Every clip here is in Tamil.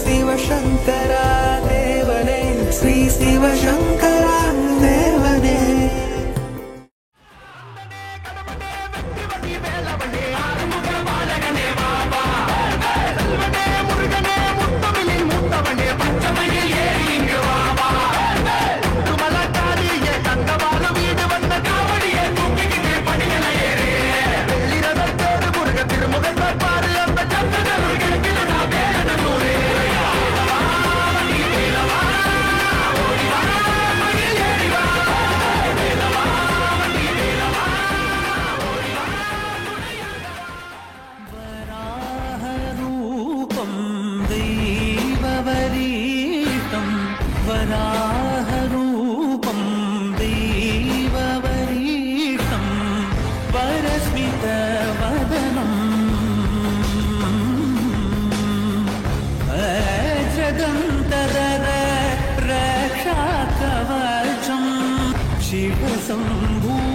சிவசங்கரா தேவனே, ஸ்ரீ சிவசங்கரா தேவனே. शिवसम्भूत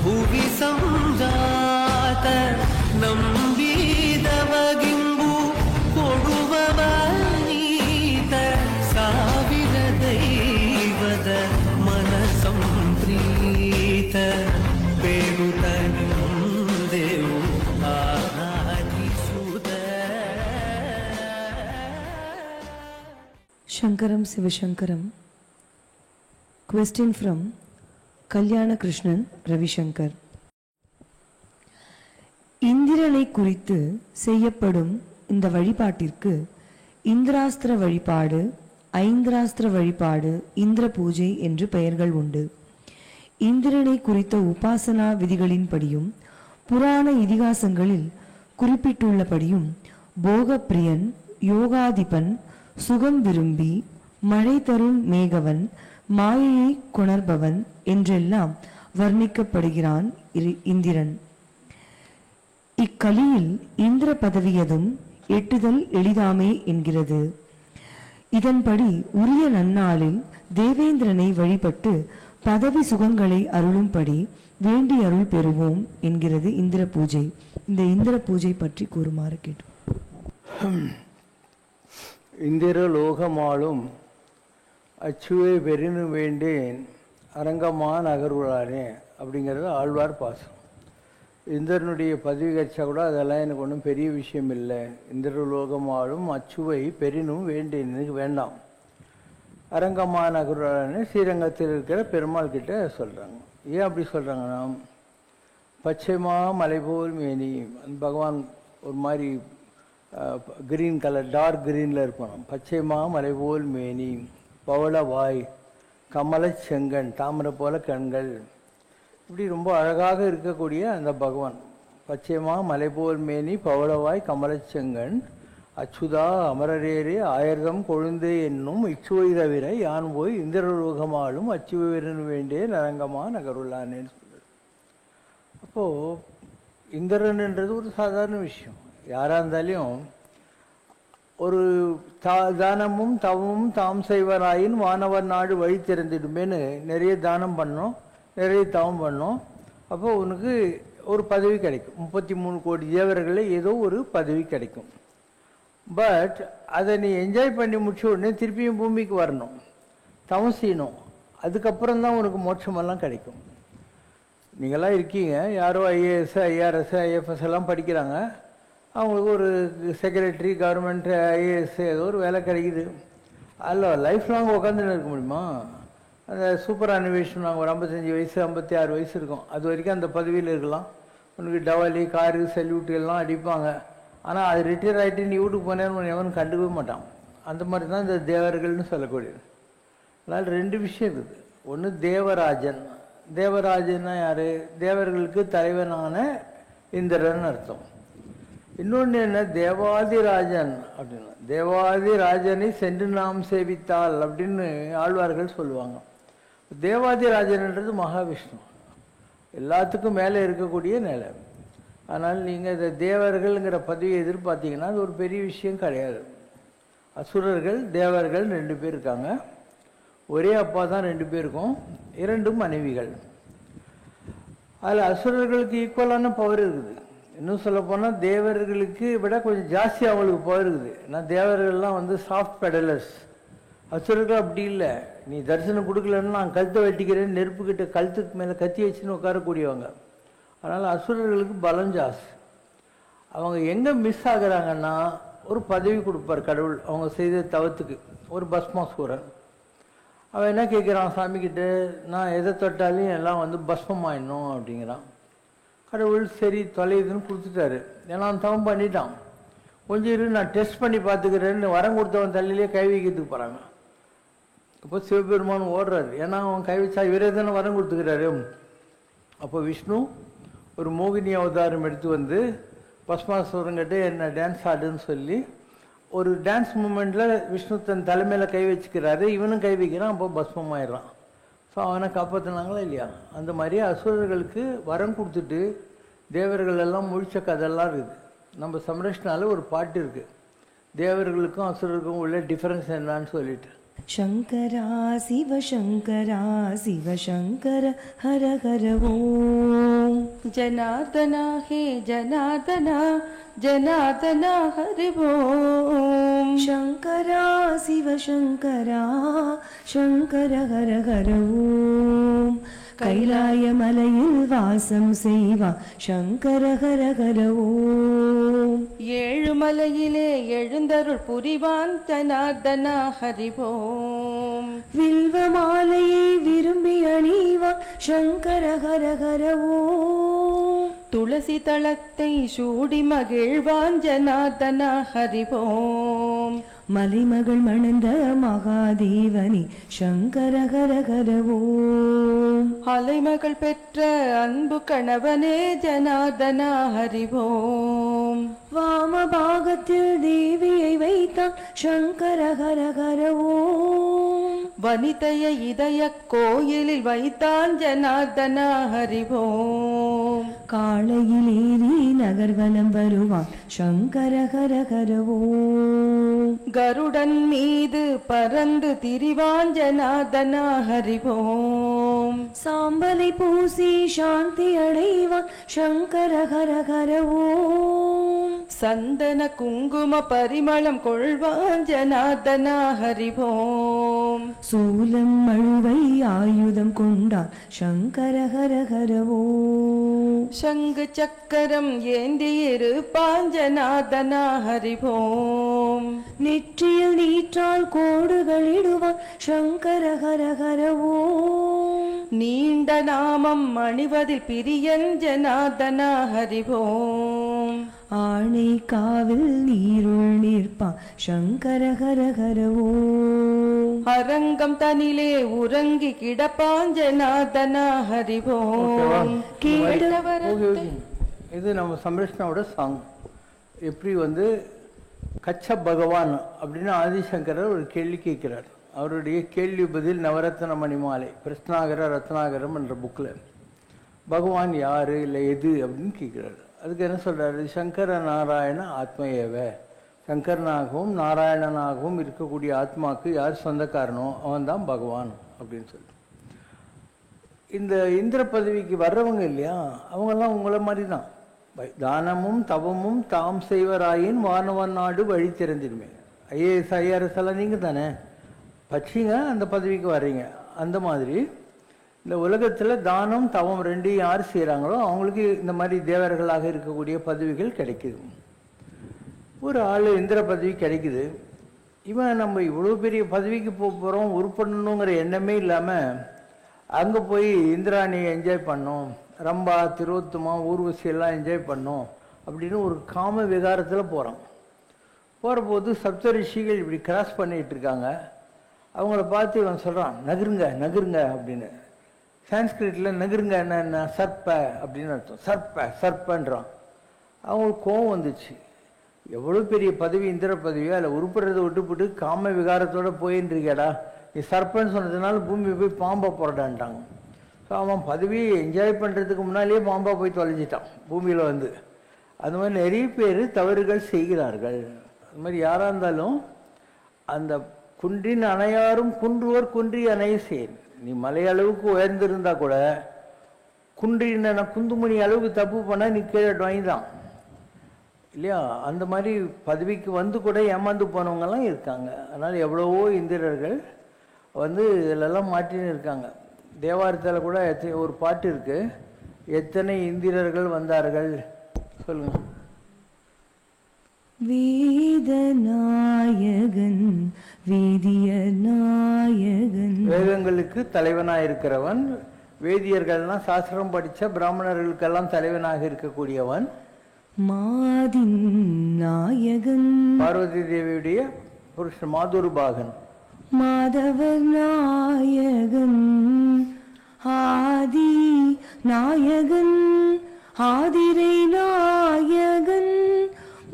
भुवि संजात नम्बीदवगिम्बु कोडुववनीत ಸಾವಿರ ದೈವದ ಮನಸಂಪ್ರೀತ ಬೇಡುತ್ತನೆಂದೆವು ಆರಾಧಿಸುತ್ತ. Shankaram Sivashankaram. Question from Kalyana Krishnan Ravishankar. இந்திரனை குறித்து செய்யப்படும் இந்த வழிபாட்டிற்கு இந்திராஸ்திர வழிபாடு, ஐந்திராஸ்திர வழிபாடு, இந்திர பூஜை என்று பெயர்கள் உண்டு. இந்திரனை குறித்த உபாசனா விதிகளின்படியும் புராண இதிகாசங்களில் குறிப்பிட்டுள்ளபடியும் போகப்பிரியன், யோகாதிபன், சுகம் விரும்பி, மழை தரும் மேகவன், மாயையை கொணர்பவன் என்றெல்லாம் வர்ணிக்கப்படுகிறான் இந்திரன். இக்கலியில் இந்திர பதவியதும் எட்டுதல் எளிதாமே என்கிறது. இதன்படி உரிய நன்னாளில் தேவேந்திரனை வழிபட்டு பதவி சுகங்களை அருளும்படி வேண்டி அருள் பெறுவோம் என்கிறது இந்திர பூஜை. இந்த இந்திர பூஜை பற்றி கூறுமாறு கேட்டோம். இந்திர லோகமாளும் அச்சுவை பெரினு வேண்டேன் அரங்கமா நகர்வுளானே அப்படிங்கிறது ஆழ்வார் பாசம். இந்திரனுடைய பதவி கிடைச்சா கூட அதெல்லாம் எனக்கு ஒன்றும் பெரிய விஷயம் இல்லை. இந்திர லோகமாளும் அச்சுவை பெரினும் வேண்டேன், எனக்கு வேண்டாம். அரங்கமா நகர்வுளானே ஸ்ரீரங்கத்தில் இருக்கிற பெருமாள் கிட்ட சொல்கிறாங்க. ஏன் அப்படி சொல்கிறாங்கன்னா, பச்சைமா மலைபோல் மேனி, அந்த பகவான் ஒரு மாதிரி கிரீன் கலர், டார்க் கிரீனில் இருப்பான். பச்சைமா மலைபோல் மேனி, பவள வாய், கமல செங்கன், தாமரை போல கண்கள், இப்படி ரொம்ப அழகாக இருக்கக்கூடிய அந்த பகவான். பச்சைமா மலைபோல் மேனி, பவளவாய், கமல செங்கன், அச்சுதா அமரரேரே ஆயிரம் கொழுந்து என்னும் இச்சுவை தவிர யான் போய் இந்திரலோகமாலும் அச்சுவீரன் வேண்டிய நரங்கமா நகருள்ளானேன்னு சொல்லுது. அப்போது இந்திரன்ன்றது ஒரு சாதாரண விஷயம். யாராக இருந்தாலும் ஒரு தானமும் தவமும் தாம் செய்வராயின் வானவர் நாடு வழி திறந்துடுமேன்னு நிறைய தானம் பண்ணோம், நிறைய தவம் பண்ணோம். அப்போ உனக்கு ஒரு பதவி கிடைக்கும். 33 கோடி தேவர்களில் ஏதோ ஒரு பதவி கிடைக்கும். பட் அதை நீ என்ஜாய் பண்ணி முடிச்ச உடனே திருப்பியும் பூமிக்கு வரணும், தவம் செய்யணும். அதுக்கப்புறம் தான் உனக்கு மோட்சமெல்லாம் கிடைக்கும். நீங்களாம் இருக்கீங்க, யாரோ ஐஏஎஸ், ஐஆர்எஸ், ஐஎஃப்எஸ் எல்லாம் படிக்கிறாங்க. அவங்களுக்கு ஒரு செக்ரட்டரி, கவர்மெண்ட், ஐஏஎஸ் ஏதோ ஒரு வேலை கிடைக்குது. அதில் லைஃப் லாங் உட்காந்துன்னு இருக்க முடியுமா? அந்த சூப்பர் அனிவேஷன் நாங்கள் ஒரு 55 வயசு 56 வயசு இருக்கும், அது வரைக்கும் அந்த பதவியில் இருக்கலாம். உனக்கு டவாலி, காரு, சல்யூட்டு எல்லாம் அடிப்பாங்க. ஆனால் அது ரிட்டையர் ஆகிட்டு நீ வீட்டுக்கு போனேன்னு எவனும் கண்டுக்கவே மாட்டான். அந்த மாதிரி தான் இந்த தேவர்கள்னு சொல்லக்கூடியது. அதனால் 2 விஷயம் இருக்குது. ஒன்று தேவராஜன். தேவராஜன்னா யார்? தேவர்களுக்கு தலைவனான இந்திரன் அர்த்தம். இன்னொன்று என்ன, தேவாதிராஜன் அப்படின்னா, தேவாதிராஜனை சென்று நாம் சேவித்தால் அப்படின்னு ஆழ்வார்கள் சொல்லுவாங்க. தேவாதிராஜன்ன்றது மகாவிஷ்ணு, எல்லாத்துக்கும் மேலே இருக்கக்கூடிய நிலை. ஆனால் நீங்கள் இந்த தேவர்கள்ங்கிற பதவியை எதிர்பார்த்தீங்கன்னா அது ஒரு பெரிய விஷயம் கிடையாது. அசுரர்கள், தேவர்கள் 2 பேர் இருக்காங்க. ஒரே அப்பா தான் 2 பேருக்கும், 2 மனைவிகள். அதில் அசுரர்களுக்கு ஈக்குவலான பவர் இருக்குது. இன்னும் சொல்லப்போனால் தேவர்களுக்கு விட கொஞ்சம் ஜாஸ்தி அவங்களுக்கு போயிருக்குது. ஏன்னா தேவர்கள்லாம் வந்து சாஃப்ட் பெடலர்ஸ், அசுரர்கள் அப்படி இல்லை. நீ தரிசனம் கொடுக்கலன்னு நான் கழுத்தை வெட்டிக்கிறேன், நெருப்புக்கிட்ட கழுத்துக்கு மேலே கத்தி வச்சுன்னு உட்காரக்கூடியவங்க. அதனால் அசுரர்களுக்கு பலம் ஜாஸ்தி. அவங்க எங்கே மிஸ் ஆகுறாங்கன்னா, ஒரு பதவி கொடுப்பார் கடவுள் அவங்க செய்த தவத்துக்கு. ஒரு பஸ்மாசூரன் அவன் என்ன கேட்குறான் சாமிக்கிட்ட, நான் எதை தொட்டாலையும் எல்லாம் வந்து பஸ்மமாயிடணும் அப்படிங்கிறான். கடவுள் சரி தொலைதுன்னு கொடுத்துட்டாரு. ஏன்னா அவன் தவம் பண்ணிட்டான். கொஞ்சம் இரு நான் டெஸ்ட் பண்ணி பார்த்துக்கிறேன்னு வரம் கொடுத்தவன் தலையிலே கை வைக்கிறதுக்கு போகிறாங்க. அப்போ சிவபெருமான் ஓடுறாரு. ஏன்னா அவன் கை வச்சா இவரே தானே வரம் கொடுத்துக்கிறாரு. அப்போ விஷ்ணு ஒரு மோகினி அவதாரம் எடுத்து வந்து பஸ்மாசுரங்கிட்ட என்ன டான்ஸ் ஆடுன்னு சொல்லி ஒரு டான்ஸ் மூமெண்ட்டில் விஷ்ணு தன் தலைமையில் கை வச்சுக்கிறாரு. இவனும் கை வைக்கிறான். அப்போ பஸ்மம் ஆயிடுறான். ஸோ அவனை காப்பாற்றினாங்களா இல்லையா? அந்த மாதிரி அசுரர்களுக்கு வரம் கொடுத்துட்டு தேவர்கள் எல்லாம் முழிச்ச கதெல்லாம் இருக்குது. நம்ம சம்ரஷ்னால ஒரு பாட்டு இருக்குது, தேவர்களுக்கும் அசுரர்களுக்கும் உள்ள டிஃபரன்ஸ் என்னன்னு சொல்லிட்டு. शङ्करा शिव शङ्करा शिव शङ्कर हर हर ॐ जनार्दना हे जनार्दना जनार्दना हरि ॐ शङ्करा शिव शङ्करा शङ्कर हर हर ॐ கைலாயமலையில் வாசம் செய்வா சங்கர ஹர ஹர ஓம் ஏழுமலையிலே எழுந்தருள் புரிவான் ஜனார்தனா ஹரி ஓம் வில்வ மாலையை விரும்பி அணிவா சங்கர ஹர ஹர ஓம் துளசி தளத்தை சூடி மகிழ்வான் ஜனார்தனா ஹரி ஓம் மலைமகள் மணந்த மகாதேவனி சங்கர ஹர ஹர ஓம் அலைமகள் பெற்ற அன்பு கணவனே ஜனார்தனா ஹரி ஓம் வாமபாகத்தில் தேவியை வைத்தான் சங்கர ஹர ஹர ஓம் வனிதைய இதய கோயிலில் வைத்தான் ஜனார்தனா ஹரி ஓம் காளையில் ஏறி நகர்வலம் வருவான் சங்கர ஹர ஹர ஓம் கருடன் மீது பறந்து திரிவான் ஜனார்தனா ஹரி ஓம் சாம்பலை பூசி சாந்தி அடைவான் சங்கர ஹர ஹர ஓம் சந்தன குங்கும பரிமளம் கொள்வான் ஜனார்தனா ஹரி ஓம் சூலம் மழுவை ஆயுதம் கொண்டான் சங்கர ஹர ஹர ஓம் சங்கு சக்கரம் ஏந்தியிருப்பான் ஜனார்தனா ஹரி ஓம் நெற்றியில் நீற்றால் கோடுகளிடுவான் சங்கர ஹர ஹர ஓம் நீண்ட நாமம் அணிவதில் பிரியன் ஜனார்தனா ஹரி ஓம் ஆணை காவில் நீருள் நிற்பான் சங்கர ஹர ஹர ஓம் அரங்கம் தனிலே உறங்கி கிடப்பான் ஜனார்தனா ஹரி ஓம் கேட்டவரத்தை இது நம்ம சம்ரஷ்ணாவோட சாங். எப்படி வந்து கச்ச பகவான் அப்படின்னு ஆதிசங்கரர் ஒரு கேள்வி கேட்கிறார். அவருடைய கேள்வி பதில் நவரத்ன மணிமாலை பிரஸ்னாகர ரத்னாகரம் என்ற புக்கில் பகவான் யார் இல்லை எது அப்படின்னு கேட்குறாரு. அதுக்கு என்ன சொல்கிறாரு, சங்கர நாராயண ஆத்மயேவ, சங்கரனாகவும் நாராயணனாகவும் இருக்கக்கூடிய ஆத்மாவுக்கு யார் சொந்தக்காரனோ அவன் தான் பகவான் அப்படின்னு சொல்லி. இந்த இந்திர பதவிக்கு வர்றவங்க இல்லையா, அவங்கெல்லாம் உங்களை மாதிரி தான். தானமும் தவமும் தாம் செய்வராயின் வானவன் நாடு வழி திறந்திடுமே. ஐஏஎஸ் ஐஆர்எஸ் எல்லாம் நீங்கள் தானே பட்சிங்க அந்த பதவிக்கு வர்றீங்க. அந்த மாதிரி இந்த உலகத்தில் தானம் தவம் ரெண்டையும் யார் செய்கிறாங்களோ அவங்களுக்கு இந்த மாதிரி தேவர்களாக இருக்கக்கூடிய பதவிகள் கிடைக்குது. ஒரு ஆள் இந்திர பதவி கிடைக்குது. இவன் நம்ம இவ்வளோ பெரிய பதவிக்கு போகிறோம் உருப்படணுங்கிற எண்ணமே இல்லாமல் அங்கே போய் இந்திராணியை என்ஜாய் பண்ணோம், ரம்பா திரோத்தமா ஊர்வசியெல்லாம் என்ஜாய் பண்ணோம் அப்படின்னு ஒரு காம விகாரத்தில் போகிறான். போகிற போது சப்த ரிஷிகள் இப்படி கிராஸ் பண்ணிகிட்டு இருக்காங்க. அவங்கள பார்த்து இவன் சொல்கிறான், நகருங்க நகருங்க அப்படின்னு. சான்ஸ்கிரிட்டில் நகருங்க என்ன சர்ப்ப அப்படின்னு அர்த்தம். சர்ப்பன்றான். அவங்களுக்கு கோவம் வந்துச்சு. எவ்வளோ பெரிய பதவி இந்திர பதவியோ அதில் உருப்படுறதை விட்டுப்பட்டு காம விகாரத்தோடு போயின்னு இருக்கேடா, நீ சர்ப்பன்னு சொன்னதுனால பூமி போய் பாம்பை போடான்ட்டாங்க. ஸோ அவன் பதவியை என்ஜாய் பண்ணுறதுக்கு முன்னாலேயே பாம்பா போய் தொலைஞ்சிட்டான் பூமியில் வந்து. அந்த மாதிரி நிறைய பேர் தவறுகள் செய்கிறார்கள். அது மாதிரி யாராக இருந்தாலும் அந்த குன்றின் அணையாரும் குன்றுவர் குன்றி அணைய சேர். நீ மலையளவுக்கு உயர்ந்திருந்தா கூட குன்றின குந்துமணி அளவுக்கு தப்பு பண்ணால் நீ கீழே வாங்கிதான். இல்லையா? அந்த மாதிரி பதவிக்கு வந்து கூட ஏமாந்து போனவங்கெல்லாம் இருக்காங்க. அதனால் எவ்வளவோ இந்திரர்கள் வந்து இதிலெல்லாம் மாற்றின்னு இருக்காங்க. தேவாரத்தில் கூட ஒரு பாட்டு இருக்கு, எத்தனை இந்திரர்கள் வந்தார்கள் சொல்லுங்க. வேதநாயகன் வேதிய நாயகன், வேதங்களுக்கு தலைவனாக இருக்கிறவன், வேதியர்கள்லாம் சாஸ்திரம் படித்த பிராமணர்களுக்கெல்லாம் தலைவனாக இருக்கக்கூடியவன், மாதின் நாயகன் பார்வதி தேவியுடைய புருஷன் மாதுருபாகன், மாதவர் நாயகன், ஆதி நாயகன் ஆதிரை நாயகன்,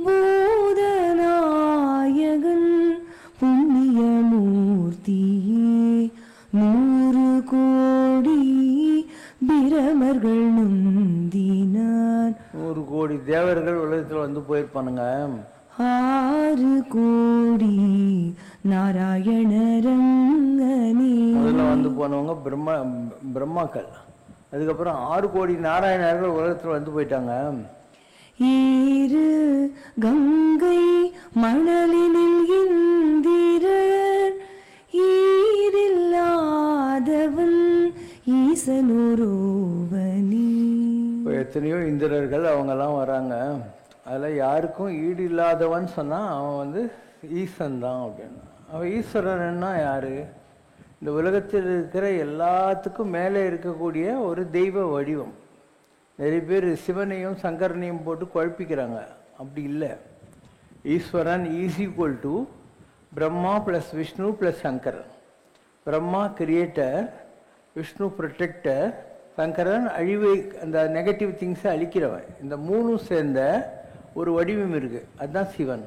பூதநாயகன் புண்ணியமூர்த்தியே, 100 கோடி பிரமர்கள் நொந்தினார், 100 கோடி தேவர்கள் உலகத்தில் வந்து போயிருப்பானுங்க. 6 கோடி நாராயணரங்கனே, முதல்ல வந்து போனவங்க பிரம்மாக்கள். அதுக்கப்புறம் 6 கோடி நாராயணர்கள் உலகத்தில் வந்து போயிட்டாங்க. ஏறு கங்கை மணலினில் இந்திரர், ஈரில்லாதவன் ஈசனொருவனே. இப்போ எத்தனையோ இந்திரர்கள் அவங்கெல்லாம் வராங்க. அதில் யாருக்கும் ஈடு இல்லாதவன் சொன்னால் அவன் வந்து ஈசன் தான் அப்படின்னு. அவன் ஈஸ்வரன்னா யாரு? இந்த உலகத்தில் இருக்கிற எல்லாத்துக்கும் மேலே இருக்கக்கூடிய ஒரு தெய்வ வடிவம். நிறைய பேர் சிவனையும் சங்கரனையும் போட்டு குழப்பிக்கிறாங்க. அப்படி இல்லை. Eswaran is equal to Brahma plus Vishnu plus Sankaran. Brahma creator, Vishnu protector, Sankaran அழிவை, அந்த நெகட்டிவ் திங்ஸை அழிக்கிறவன். இந்த 3 சேர்ந்த ஒரு வடிவம் இருக்குது, அதுதான் சிவன்.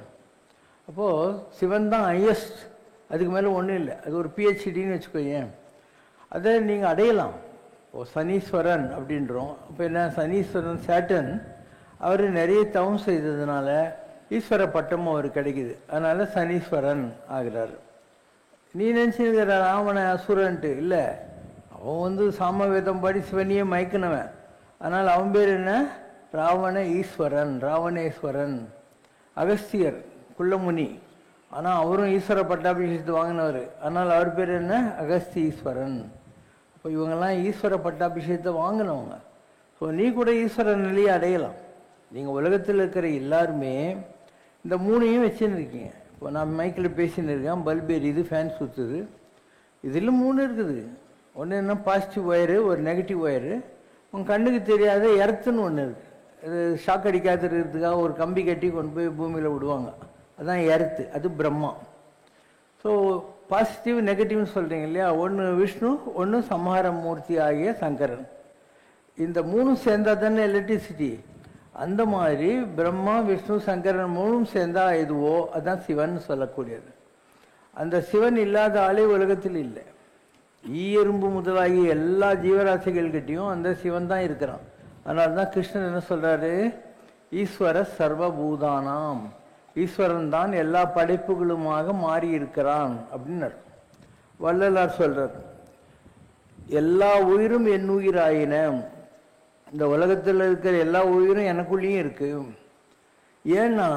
அப்போது சிவன் தான் ஹையஸ்ட், அதுக்கு மேலே ஒன்றும் இல்லை. அது ஒரு பிஹெச்டின்னு வச்சுக்கோங்க. அதை நீங்கள் அடையலாம். இப்போது சனீஸ்வரன் அப்படின்றோம். இப்போ என்ன, சனீஸ்வரன் சேட்டன் அவர் நிறைய தவம் செய்ததுனால ஈஸ்வர பட்டமும் அவர் கிடைக்குது. அதனால் சனீஸ்வரன் ஆகிறார். நீ நினச்சிருக்கிற ராவண அசுரன்ட்டு இல்லை, அவன் வந்து சாமவேதம் படி சிவனியே மயக்கினவன். அதனால் அவன் பேர் என்ன, ராவண ஈஸ்வரன், ராவணேஸ்வரன். அகஸ்தியர் குள்ளமுனி, ஆனால் அவரும் ஈஸ்வர பட்டாபிஷேகத்தை வாங்கினவர். அதனால் அவர் பேர் என்ன, அகஸ்தி ஈஸ்வரன். இப்போ இவங்கெல்லாம் ஈஸ்வர பட்டாபிஷேகத்தை வாங்கினவங்க. ஸோ நீ கூட ஈஸ்வர நிலையை அடையலாம். நீங்கள் உலகத்தில் இருக்கிற எல்லாருமே இந்த 3ஐயும் வச்சுன்னு இருக்கீங்க. இப்போ நான் மைக்கில் பேசின்னு இருக்கேன், பல்பு எரியுது, ஃபேன் சுற்றுது. இதில் 3 இருக்குது. ஒன்று என்ன, பாசிட்டிவ் ஒயரு, ஒரு நெகட்டிவ் ஒயரு. உங்கள் கண்ணுக்கு தெரியாத எர்த்துன்னு ஒன்று இருக்குது. இது ஷாக் அடிக்காத இருக்கிறதுக்காக ஒரு கம்பி கட்டி கொண்டு போய் பூமியில் விடுவாங்க, அதுதான் எர்த்து. அது பிரம்மா. ஸோ பாசிட்டிவ் நெகட்டிவ்னு சொல்கிறீங்க இல்லையா, ஒன்று விஷ்ணு, ஒன்று சம்ஹார மூர்த்தி ஆகிய சங்கரன். இந்த 3 சேர்ந்தால் தானே எலக்ட்ரிசிட்டி. அந்த மாதிரி பிரம்மா விஷ்ணு சங்கரன் 3 சேர்ந்தா எதுவோ அதுதான் சிவன் சொல்லக்கூடியது. அந்த சிவன் இல்லாத ஆளே உலகத்தில் இல்லை. ஈயெறும்பு முதலாகி எல்லா ஜீவராசிகள்கிட்டையும் அந்த சிவன் தான் இருக்கிறான். அதனால தான் கிருஷ்ணன் என்ன சொல்றாரு, ஈஸ்வர சர்வபூதானாம், ஈஸ்வரன் தான் எல்லா படைப்புகளுமாக மாறி இருக்கிறான் அப்படின்னு வள்ளலார் சொல்றார். எல்லா உயிரும் என் உயிராயின, இந்த உலகத்தில் இருக்கிற எல்லா உயிரும் எனக்குள்ளேயும் இருக்கு. ஏன்னா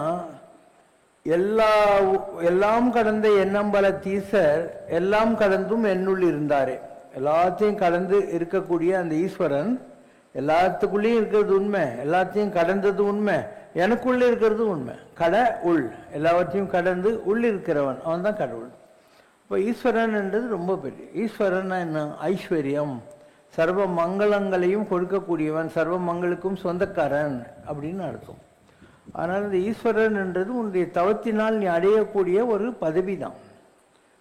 எல்லாம் கடந்த எண்ணம்பல தீசர் எல்லாம் கடந்தும் என்னுள் இருந்தாரே. எல்லாத்தையும் கடந்து இருக்கக்கூடிய அந்த ஈஸ்வரன் எல்லாத்துக்குள்ளேயும் இருக்கிறது உண்மை, எல்லாத்தையும் கடந்தது உண்மை, எனக்குள்ளே இருக்கிறது உண்மை. உள் எல்லாவற்றையும் கடந்து உள் இருக்கிறவன் அவன் தான் கடவுள். இப்போ ஈஸ்வரன்ன்றது ரொம்ப பெரிய. ஈஸ்வரன் என்ன, ஐஸ்வர்யம், சர்வ மங்களங்களையும் கொடுக்கக்கூடியவன், சர்வ மங்களுக்கும் சொந்தக்காரன் அப்படின்னு அர்த்தம். ஆனால் இந்த ஈஸ்வரன் என்றது உன்னுடைய தவத்தினால் நீ அடையக்கூடிய ஒரு பதவி தான்.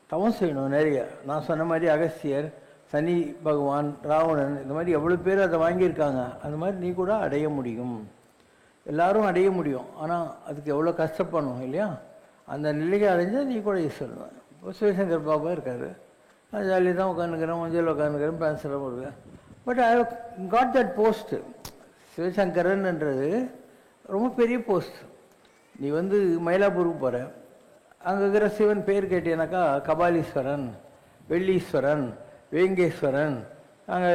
தவம் செய்யணும் நிறைய. நான் சொன்ன மாதிரி அகஸ்தியர், சனி பகவான், ராவணன், இந்த மாதிரி எவ்வளோ பேர் அதை வாங்கியிருக்காங்க. அந்த மாதிரி நீ கூட அடைய முடியும், எல்லாரும் அடைய முடியும். ஆனால் அதுக்கு எவ்வளோ கஷ்டப்படணும் இல்லையா? அந்த நிலையை அடைஞ்சால் நீ கூட ஈஸ்வரன். இப்போ சிவசங்கர் பாபா இருக்கார், நான் ஜாலியாக தான் உட்காந்துக்கிறேன், மஞ்சள் உட்காந்துக்கிறேன், பேன்செல்லாம் போடுவேன். But I got that post. சிவசங்கரன்ன்றது ரொம்ப பெரிய போஸ்ட். நீ வந்து மயிலாப்பூருக்கு போகிற, அங்கே இருக்கிற சிவன் பேர் கேட்டீங்கன்னாக்கா கபாலீஸ்வரன், வெள்ளீஸ்வரன், வேங்கேஸ்வரன். அங்கே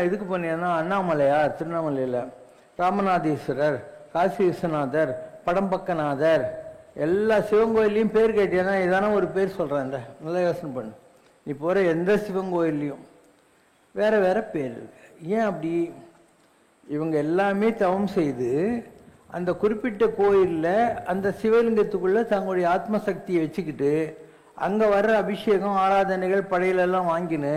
இதுக்கு போனீங்கன்னா அண்ணாமலையார், திருவண்ணாமலையில் ராமநாதீஸ்வரர், காசி விஸ்வநாதர், படம்பக்கநாதர், எல்லா சிவன் கோயில்லையும் பேர் கேட்டீங்கன்னா இதான ஒரு பேர் சொல்கிறேன். இந்த நல்லா யோசனை பண்ணு. நீ போகிற எந்த சிவன் கோயில்லையும் வேற வேற பேர் இருக்கு. ஏன் அப்படி? இவங்க எல்லாமே தவம் செய்து அந்த குறிப்பிட்ட கோயிலில் அந்த சிவலிங்கத்துக்குள்ளே தங்களுடைய ஆத்மசக்தியை வச்சுக்கிட்டு அங்கே வர்ற அபிஷேகம் ஆராதனைகள் படையிலெல்லாம் வாங்கின்னு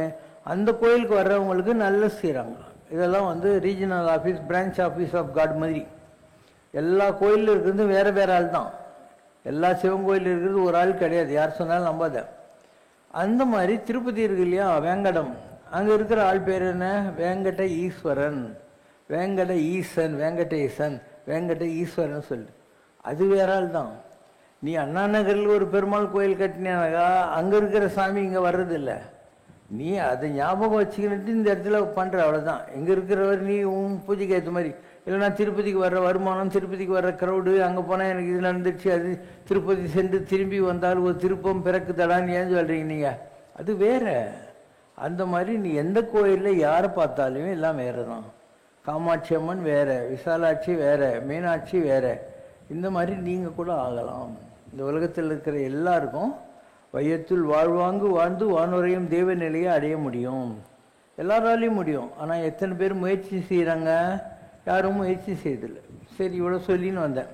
அந்த கோயிலுக்கு வர்றவங்களுக்கு நல்ல செய்கிறாங்க. இதெல்லாம் வந்து regional office, branch office of God மாதிரி. எல்லா கோயிலில் இருக்கிறது வேற வேற ஆள் தான். எல்லா சிவன் கோயிலில் இருக்கிறது ஒரு ஆள் கிடையாது, யார் சொன்னாலும் நம்பாத. அந்த மாதிரி திருப்பதி இருக்கு இல்லையா, வேங்கடம், அங்கே இருக்கிற ஆள் பேர் என்ன? வேங்கட ஈஸ்வரன், வேங்கட ஈசன், வேங்கடேசன், வேங்கட ஈஸ்வரன் சொல்லு. அது வேற ஆள் தான். நீ அண்ணா நகரில் ஒரு பெருமாள் கோயில் கட்டினாக்கா அங்கே இருக்கிற சாமி இங்கே வர்றதில்லை. நீ அதை ஞாபகம் வச்சுக்கிட்டு இந்த இடத்துல பண்ணுற, அவ்வளோதான். இங்கே இருக்கிறவர் நீ உன் பூஜைக்கு ஏற்ற மாதிரி. இல்லைனா திருப்பதிக்கு வர்ற வருமானம், திருப்பதிக்கு வர்ற க்ரௌடு, அங்கே போனால் எனக்கு இது நடந்துச்சு, அது திருப்பதி சென்று திரும்பி வந்தால் ஒரு திருப்பம் பிறக்குதடான்னு ஏன் சொல்கிறீங்க நீங்கள்? அது வேற. அந்த மாதிரி நீ எந்த கோயிலில் யாரை பார்த்தாலுமே எல்லாம் வேறு தான். காமாட்சி அம்மன் வேற, விசாலாட்சி வேற, மீனாட்சி வேற. இந்த மாதிரி நீங்கள் கூட ஆகலாம். இந்த உலகத்தில் இருக்கிற எல்லாருக்கும் வையத்துள் வாழ்வாங்கு வாழ்ந்து வானுரையும் தெய்வ நிலையை அடைய முடியும். எல்லாராலையும் முடியும். ஆனால் எத்தனை பேர் முயற்சி செய்கிறாங்க? யாரும் முயற்சி செய்யதில்லை. சரி, இவ்வளோ சொல்லின்னு வந்தேன்.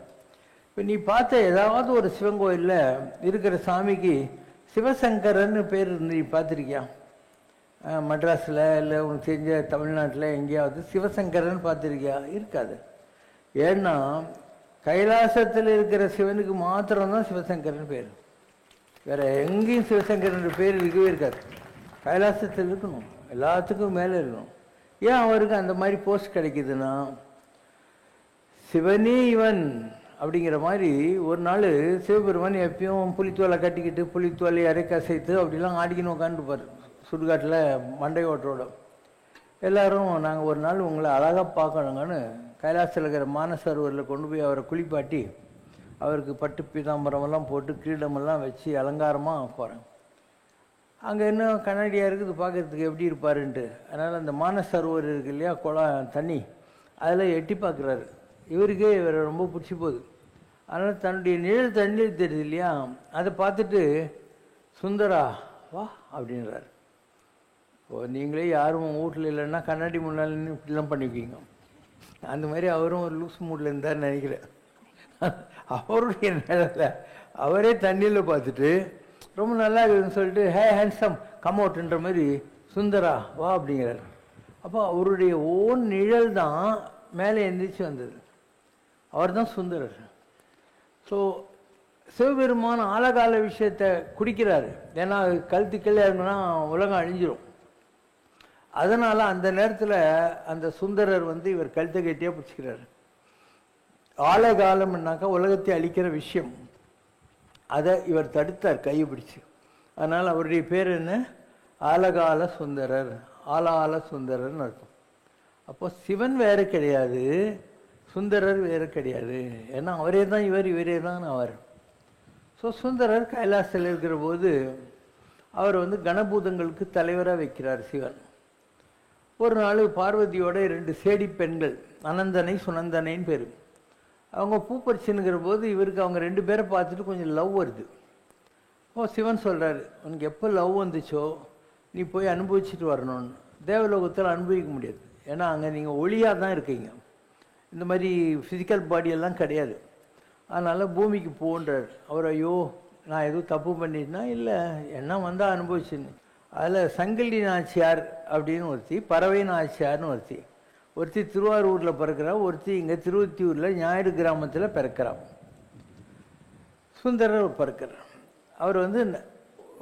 இப்போ நீ பார்த்த ஏதாவது ஒரு சிவன் கோயிலில் இருக்கிற சாமிக்கு சிவசங்கரன்னு பேர் நீ பார்த்துருக்கியா? மெட்ராஸில் இல்லை உனக்கு தெரிஞ்ச தமிழ்நாட்டில் எங்கேயாவது சிவசங்கரன் பார்த்துருக்கியா? இருக்காது. ஏன்னா கைலாசத்தில் இருக்கிற சிவனுக்கு மாத்திரம்தான் சிவசங்கரன் பேர். வேற எங்கேயும் சிவசங்கரன் பேர் இருக்கவே இருக்காது. கைலாசத்தில் இருக்கணும், எல்லாத்துக்கும் மேலே இருக்கணும். ஏன் அவருக்கு அந்த மாதிரி போஸ்ட் கிடைக்குதுன்னா, சிவனே இவன் அப்படிங்கிற மாதிரி. ஒரு நாள் சிவபெருமான் எப்பயும் புலித்தோலை கட்டிக்கிட்டு புலித்தோலை அரைக்கசைத்து அப்படிலாம் ஆடிக்கின்னு உட்காந்துப்பார் சுடுகாட்டில் மண்டை ஓட்டரோட. எல்லாரும் நாங்கள் ஒரு நாள் உங்களை அழகாக பார்க்கணுங்கன்னு கைலாசத்தில் இருக்கிற மானசரோவரில் கொண்டு போய் அவரை குளிப்பாட்டி அவருக்கு பட்டு பீதாம்பரமெல்லாம் போட்டு கிரீடமெல்லாம் வச்சு அலங்காரமாக போகிறேன். அங்கே இன்னும் கண்ணாடியாக இருக்குது, பார்க்குறதுக்கு எப்படி இருப்பாருன்ட்டு. அதனால் அந்த மானசரோவர் இருக்கு இல்லையா, குளம் தண்ணி, அதில் எட்டி பார்க்குறாரு. இவருக்கே இவரை ரொம்ப பிடிச்சி போகுது. அதனால் தன்னுடைய நிழல் தண்ணீர் தெரியுது இல்லையா, அதை பார்த்துட்டு சுந்தரா வா அப்படின்றார். ஓ, நீங்களே யாரும் வீட்டில் இல்லைன்னா கண்ணாடி முன்னால் இப்படிலாம் பண்ணிக்குவீங்க. அந்த மாதிரி அவரும் ஒரு லூஸ் மூடில் இருந்தார் நினைக்கிறேன். அவருடைய நிழலை அவரே தண்ணியில் பார்த்துட்டு ரொம்ப நல்லா இருக்குதுன்னு சொல்லிட்டு ஹே ஹேண்ட்ஸம் கம் அவுட்ன்ற மாதிரி சுந்தரா வா அப்படிங்கிறார். அப்போ அவருடைய ஓன் நிழல் தான் மேலே எந்திரிச்சு வந்தது. அவர் தான் சுந்தரர். ஸோ சிவபெருமான ஆழகால விஷயத்தை குடிக்கிறாரு. ஏன்னா கழுத்துக்கெல்லாம் இருக்குன்னா உலகம் அழிஞ்சிரும். அதனால் அந்த நேரத்தில் அந்த சுந்தரர் வந்து இவர் கழுத்தை கட்டியாக பிடிச்சிக்கிறார். ஆழகாலம்னாக்கா உலகத்தை அழிக்கிற விஷயம், அதை இவர் தடுத்தார் கையை பிடிச்சி. அதனால் அவருடைய பேர் என்ன? ஆலகால சுந்தரர், ஆலால சுந்தரர்னு அர்த்தம். அப்போ சிவன் வேறு கிடையாது, சுந்தரர் வேறு கிடையாது. ஏன்னா அவரே தான் இவர், இவரே தான் அவர். ஸோ சுந்தரர் கைலாசத்தில் இருக்கிற போது அவர் வந்து கணபூதங்களுக்கு தலைவராக வைக்கிறார் சிவன். ஒரு நாள் பார்வதியோட 2 சேடி பெண்கள், அனந்தனை சுனந்தனைன்னு பேர், அவங்க பூ பறிச்சுன்னுங்கிற போது இவருக்கு அவங்க 2 பேரை பார்த்துட்டு கொஞ்சம் லவ் வருது. ஓ, சிவன் சொல்கிறாரு, உனக்கு எப்போ லவ் வந்துச்சோ நீ போய் அனுபவிச்சுட்டு வரணும்னு. தேவலோகத்தில் அனுபவிக்க முடியாது, ஏன்னா அங்கே நீங்கள் ஒளியாக தான் இருக்கீங்க, இந்த மாதிரி ஃபிசிக்கல் பாடியெல்லாம் கிடையாது. அதனால் பூமிக்கு போன்றார். அவர் ஐயோ நான் எதுவும் தப்பு பண்ணிட்டேன்னா, இல்லை என்ன வந்தால் அனுபவிச்சுன்னு. அதில் சங்கிலி நாச்சியார் அப்படின்னு ஒருத்தி, பறவை நாச்சியார்னு ஒருத்தி திருவாரூரில் பிறக்கிறா, ஒருத்தி இங்கே திருவத்தியூரில் ஞாயிறு கிராமத்தில் பிறக்கிறான். சுந்தரர் பிறக்கிறார். அவர் வந்து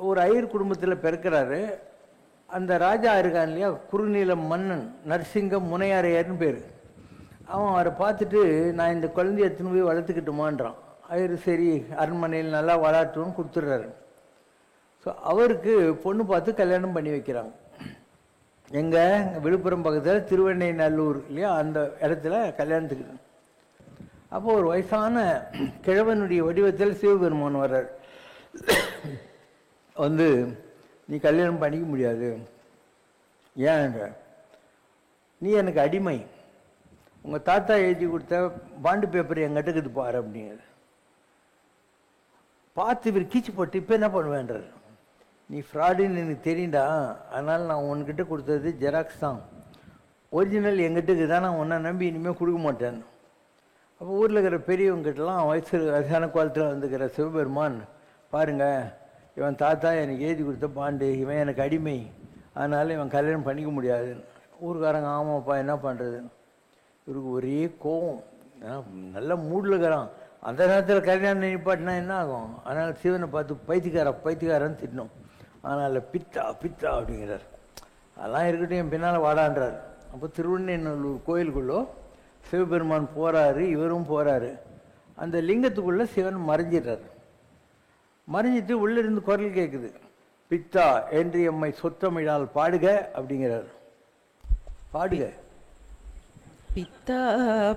ஒரு ஐயர் குடும்பத்தில் பிறக்கிறாரு. அந்த ராஜா இருக்கான் இல்லையா, குறுநில மன்னன் நரசிங்க முனையாரையர்னு பேர். அவன் அவரை பார்த்துட்டு நான் இந்த குழந்தைய எடுத்துன்னு போய் வளர்த்துக்கிட்டுமான்றான். ஐயர் சரி அரண்மனையில் நல்லா வளர்த்துன்னு கொடுத்துட்றாரு. ஸோ அவருக்கு பொண்ணு பார்த்து கல்யாணம் பண்ணி வைக்கிறாங்க. எங்கள் விழுப்புரம் பக்கத்தில் திருவெண்ணைநல்லூர் இல்லையா, அந்த இடத்துல கல்யாணத்துக்கு. அப்போ ஒரு வயசான கிழவனுடைய வடிவத்தில் சிவபெருமான் வர்றார். வந்து நீ கல்யாணம் பண்ணிக்க முடியாது, ஏன் நீ எனக்கு அடிமை, உங்கள் தாத்தா எழுதி கொடுத்த பாண்டு பேப்பர் எங்கிட்ட இருக்குது பாரு அப்படிங்கிறது. பார்த்து இவர் கீச்சு போட்டு இப்போ என்ன பண்ணுவேன்றார். நீ ஃப்ராடுன்னு எனக்கு தெரியுண்டா, அதனால் நான் உன்கிட்ட கொடுத்தது ஜெராக்ஸ் தான், ஒரிஜினல் எங்கிட்ட தான், நான் உன்னை நம்பி இனிமேல் கொடுக்க மாட்டேன். அப்போ ஊரில் இருக்கிற பெரியவங்ககிட்டலாம் வயசான காலத்தில் வந்துக்கிற சிவபெருமான், பாருங்கள் இவன் தாத்தா எனக்கு எழுதி கொடுத்த பாண்டு, இவன் எனக்கு அடிமை, அதனால் இவன் கல்யாணம் பண்ணிக்க முடியாது. ஊருக்காரங்க ஆமாப்பா என்ன பண்ணுறது. இவருக்கு ஒரே கோவம், நல்ல மூடில் இருக்கிறான். அந்த நேரத்தில் கல்யாணம் நிப்பாட்டினா என்ன ஆகும். அதனால் சிவனை பார்த்து பைத்தியக்காரன்னு திட்டணும். அதனால் பித்தா பித்தா அப்படிங்கிறார். அதெல்லாம் இருக்கட்டும், என் பின்னால் வாடான்றார். அப்போ திருவண்ணூர் கோயிலுக்குள்ளோ சிவபெருமான் போகிறாரு, இவரும் போகிறாரு. அந்த லிங்கத்துக்குள்ளே சிவன் மறைஞ்சிடுறார். மறைஞ்சிட்டு உள்ளிருந்து குரல் கேட்குது, பித்தா என்று எம்மை சொற்றமிழால் பாடுக அப்படிங்கிறார். பாடுக. பித்தா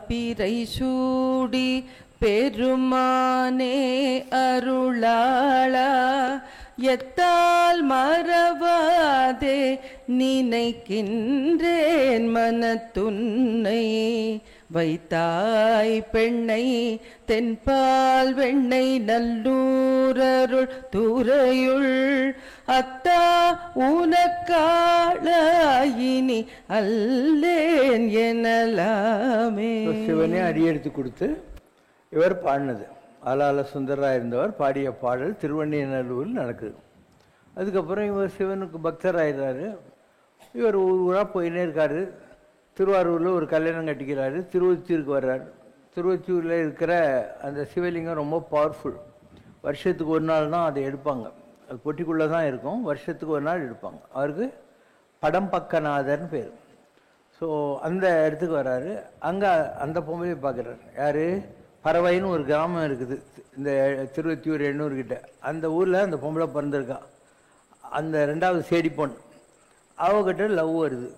பிறை சூடி பெருமானே அருளாளா, எத்தால் மறவாதே நினைக்கின்றேன் மனத்துன்னை, வைத்தாய் பெண்ணை தென்பால் வெண்ணை நல்லூரருள் துறையுள், அத்தா உனக்காளாயினி அல்லேன் எனலாமே. சிவனே அடியெடுத்து கொடுத்து இவர் பாடினது. ஆளால சுந்தரராக இருந்தவர் பாடிய பாடல் திருவண்ணைநல்லூரில் நடக்குது. அதுக்கப்புறம் இவர் சிவனுக்கு பக்தராகிறாரு. இவர் ஊராக போயினே இருக்காரு. திருவாரூரில் ஒரு கல்யாணம் கட்டிக்கிறாரு. திருவொற்றியூருக்கு வர்றார். திருவொற்றியூரில் இருக்கிற அந்த சிவலிங்கம் ரொம்ப பவர்ஃபுல். வருஷத்துக்கு ஒரு நாள் தான் அதை எடுப்பாங்க. அது பொட்டிக்குள்ளே தான் இருக்கும். வருஷத்துக்கு ஒரு நாள் எடுப்பாங்க. அவருக்கு படம்பக்கநாதர்னு பேர். ஸோ அந்த இடத்துக்கு வர்றாரு. அங்கே அந்த பொம்பளையை பார்க்குறாரு. யார்? பறவைன்னு ஒரு கிராமம் இருக்குது இந்த திருவொற்றியூர் எண்ணூர்கிட்ட. அந்த ஊரில் அந்த பொம்பளை பிறந்திருக்கா. அந்த ரெண்டாவது சேடி பொண்ணு, அவகிட்ட லவ் வருது.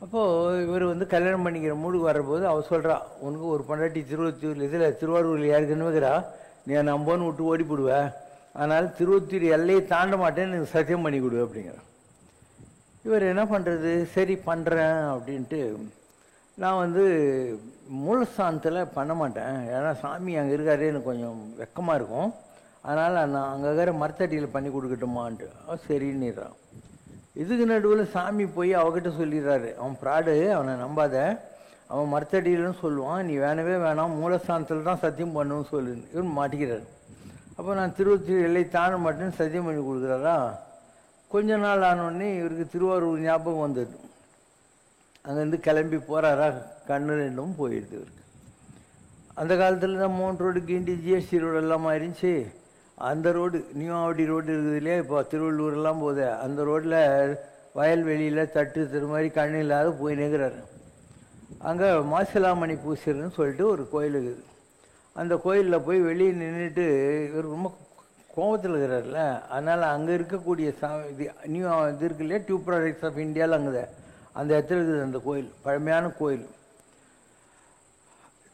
அப்போது இவர் கல்யாணம் பண்ணிக்கிற மூடுக்கு வர்றபோது அவள் சொல்கிறா, உனக்கு ஒரு பொண்டாட்டி திருவொற்றியூரில் இதில் திருவாரூரில் யாருக்குன்னு வைக்கிறா, நீ நம்போன்னு விட்டு ஓடி போடுவேன், அதனால் திருவொற்றியூர் எல்லையை தாண்ட மாட்டேன்னு எனக்கு சத்தியம் பண்ணி கொடு அப்படிங்கிறான். இவர் என்ன பண்ணுறது, சரி பண்ணுறேன் அப்படின்ட்டு, நான் மூலஸ்தானத்தில் பண்ண மாட்டேன், ஏன்னா சாமி அங்கே இருக்காரு, எனக்கு கொஞ்சம் வெக்கமாக இருக்கும், அதனால் நான் அங்கே இருக்கிற மரத்தடியில் பண்ணி கொடுக்கட்டுமான்ட்டு. சரின்னுறான். இதுக்கு நடுவில் சாமி போய் அவகிட்ட சொல்லிடுறாரு, அவன் ப்ராடு, அவனை நம்பாத, அவன் மரத்தடியில்னு சொல்லுவான், நீ வேணவே வேணாம், மூலஸ்தானத்தில் தான் சத்தியம் பண்ணுன்னு சொல்லுன்னு. இவன் மாட்டிக்கிறார். அப்போ நான் திருவொற்றியூர் எல்லை தாண்ட மாட்டேன்னு சத்தியம் பண்ணி கொடுக்குறாரா. கொஞ்ச நாள் ஆனோடனே இவருக்கு திருவாரூர் ஞாபகம் வந்தது. அங்கேருந்து கிளம்பி போகிறாரா, கண்ணு ரெண்டும் போயிடுது இவருக்கு. அந்த காலத்தில் தான் 3 ரோடு கிண்டி ஜிஎஸ்டி ரோடு எல்லாம் இருந்துச்சு. அந்த ரோடு நியூ ஆவடி ரோடு இருக்குது இல்லையா, இப்போ திருவள்ளூரெல்லாம் போகுது, அந்த ரோட்டில் வயல்வெளியில் தட்டு மாதிரி கண்ணு இல்லாத போய் நிற்கிறாரு. அங்கே மாசிலாமணி பூசர்னு சொல்லிட்டு ஒரு கோயில் இருக்குது. அந்த கோயிலில் போய் வெளியே நின்றுட்டு இவர் ரொம்ப கோபத்தில் இருக்கிறார்ல, அதனால் அங்கே இருக்கக்கூடிய நியூ இது இருக்கு இல்லையா, டியூப் ப்ராடக்ட்ஸ் ஆஃப் இந்தியாவில் அங்கே அந்த இடத்துல இருக்குது அந்த கோயில், பழமையான கோயில்,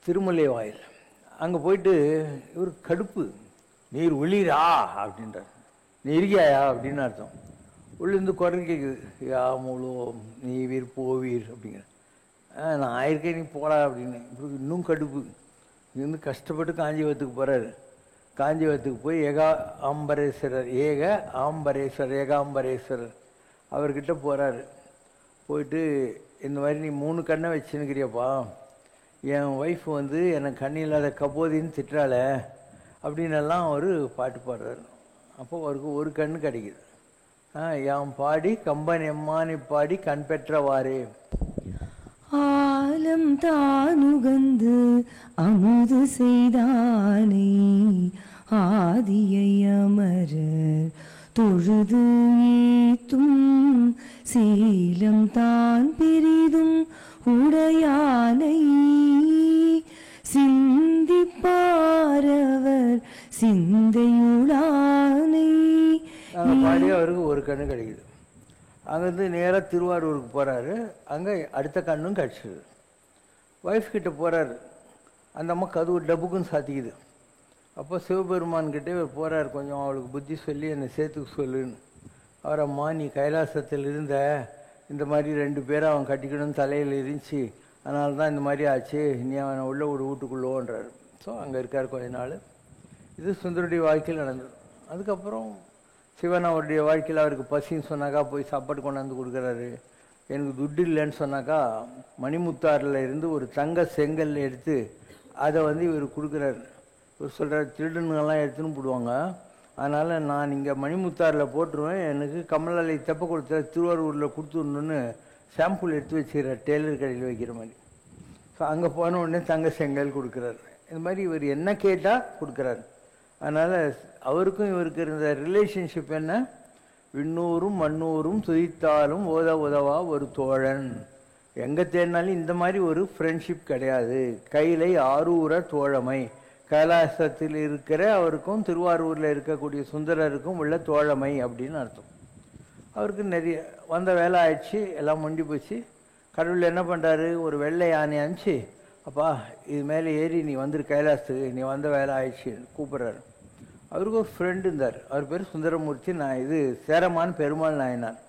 திருமலை வாயில். அங்கே போயிட்டு இவர் கடுப்பு, நீர் ஒளிரா அப்படின்றார். நீ இருக்கியாயா அப்படின்னு அர்த்தம். உள்ளேருந்து குரல் கேட்குது, யா மூலோ நீ வீர் போவீர் அப்படிங்கிற. நான் ஆயிருக்கேன், நீ போடா அப்படின்னு. இப்படி இன்னும் கடுப்பு. இங்கேருந்து கஷ்டப்பட்டு காஞ்சிபுரத்துக்கு போகிறாரு. காஞ்சிபுரத்துக்கு போய் ஏகாம்பரேஸ்வரர் அவர்கிட்ட போகிறாரு. போயிட்டு, இந்த மாதிரி நீ 3 கண்ணை வச்சுன்னுக்கிறியப்பா, என் ஒய்ஃப் எனக்கு கண்ணு இல்லாத கபோதின்னு திட்டுறாள அப்படின்னெல்லாம் அவர் பாட்டு பாடுறாரு. அப்போ அவருக்கு ஒரு கண்ணு கிடைக்குது. யாம் பாடி கம்பன் எம்மானை பாடி கண் பெற்றவாறே. ஆலம் தானுகந்து அமுது செய்தானே, ஆதியை அமரர் தொழுது ஏத்தும், சீலம் தான் பெரிதும் உடையானை, சிந்திப்பாரவர் சிந்தையுளானை. பாடி அவருக்கு ஒரு கண்ணு கிடைக்குது. அங்கேருந்து நேராக திருவாரூருக்கு போகிறாரு. அங்கே அடுத்த கண்ணும் கிடச்சிது. ஒய்ஃப் கிட்ட போகிறாரு. அந்த அம்மா கதவு டப்புக்குன்னு சாத்திக்குது. அப்போ சிவபெருமான்கிட்ட இவர் போகிறார், கொஞ்சம் அவளுக்கு புத்தி சொல்லி என்னை சேர்த்துக்க சொல்லுன்னு. அவரம்மா, நீ கைலாசத்தில் இருந்த, இந்த மாதிரி 2 பேரை அவன் கட்டிக்கணும்னு தலையில் இருந்துச்சு, அதனால தான் இந்த மாதிரி ஆச்சு, நீ அவனை உள்ள ஒரு வீட்டுக்குள்ளோன்றார். ஸோ அங்கே இருக்கார் கொஞ்ச நாள். இது சுந்தருடைய வாழ்க்கையில் நடந்தது. அதுக்கப்புறம் சிவன் அவருடைய வாழ்க்கையில் அவருக்கு பசின்னு சொன்னாக்கா போய் சாப்பாடு கொண்டாந்து கொடுக்குறாரு. எனக்கு துட்டு இல்லைன்னு சொன்னாக்கா மணிமுத்தாரில் இருந்து ஒரு தங்க செங்கல் எடுத்து அதை இவர் கொடுக்குறாரு. இவர் சொல்கிறார், திருடனுங்கெல்லாம் எடுத்துன்னு போடுவாங்க, அதனால் நான் இங்கே மணிமுத்தாரில் போட்டுருவேன், எனக்கு கமலாலை தெப்ப கொடுத்த திருவாரூரில் கொடுத்துடணுன்னு சாம்பிள் எடுத்து வச்சுக்கிறார், டெய்லர் கடையில் வைக்கிற மாதிரி. ஸோ அங்கே போன உடனே தங்க செங்கல் கொடுக்குறாரு. இந்த மாதிரி இவர் என்ன கேட்டால் கொடுக்குறாரு. அதனால் அவருக்கும் இவருக்கு இருந்த ரிலேஷன்ஷிப் என்ன, விண்ணூரும் மண்ணூரும் துதித்தாலும் உதவா ஒரு தோழன். எங்கே தேடினாலும் இந்த மாதிரி ஒரு ஃப்ரெண்ட்ஷிப் கிடையாது. கைலை ஆரூர தோழமை, கைலாசத்தில் இருக்கிற அவருக்கும் திருவாரூரில் இருக்கக்கூடிய சுந்தரருக்கும் உள்ள தோழமை அப்படின்னு அர்த்தம். அவருக்கு நிறைய வந்த வேலை ஆயிடுச்சு, எல்லாம் முண்டி போச்சு. கடவுள் என்ன பண்ணுறாரு, ஒரு வெள்ளை யானை அனுப்பிச்சு, அப்பா இது மேலே ஏறி நீ வந்துரு கைலாசத்துக்கு, நீ வந்த வேலை ஆயிடுச்சு கூப்பிட்றாரு. அவருக்கு ஒரு ஃப்ரெண்டு இருந்தார், அவர் பேர் சுந்தரமூர்த்தி. நான் இது சேரமான் பெருமாள் நாயனார்.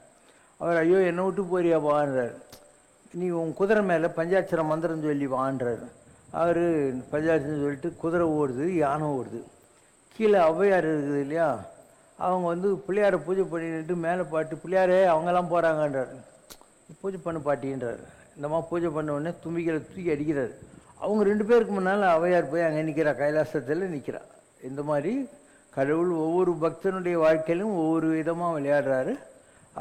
அவர் ஐயோ என்னை விட்டு போறியா வான்றார். நீ உன் குதிரை மேலே பஞ்சாட்சர மந்திரம் சொல்லி வான்றார். அவர் பஞ்சாட்சரம் சொல்லிட்டு குதிரை ஓடுது, யானை ஓடுது. கீழே ஔவையார் இருக்குது இல்லையா, அவங்க பிள்ளையாரை பூஜை பண்ணிட்டு மேலே பாட்டு, பிள்ளையாரே அவங்கெல்லாம் போகிறாங்கன்றார். பூஜை பண்ண பாட்டின்றார். இந்த மாதிரி பூஜை பண்ண உடனே தும்பிக்கையில் தூக்கி அடிக்கிறார். அவங்க 2 பேருக்கு முன்னால் ஔவையார் போய் அங்கே நிற்கிறா, கைலாசத்தில் நிற்கிறா. இந்த மாதிரி கடவுள் ஒவ்வொரு பக்தனுடைய வாழ்க்கையிலும் ஒவ்வொரு விதமாக விளையாடுறாரு.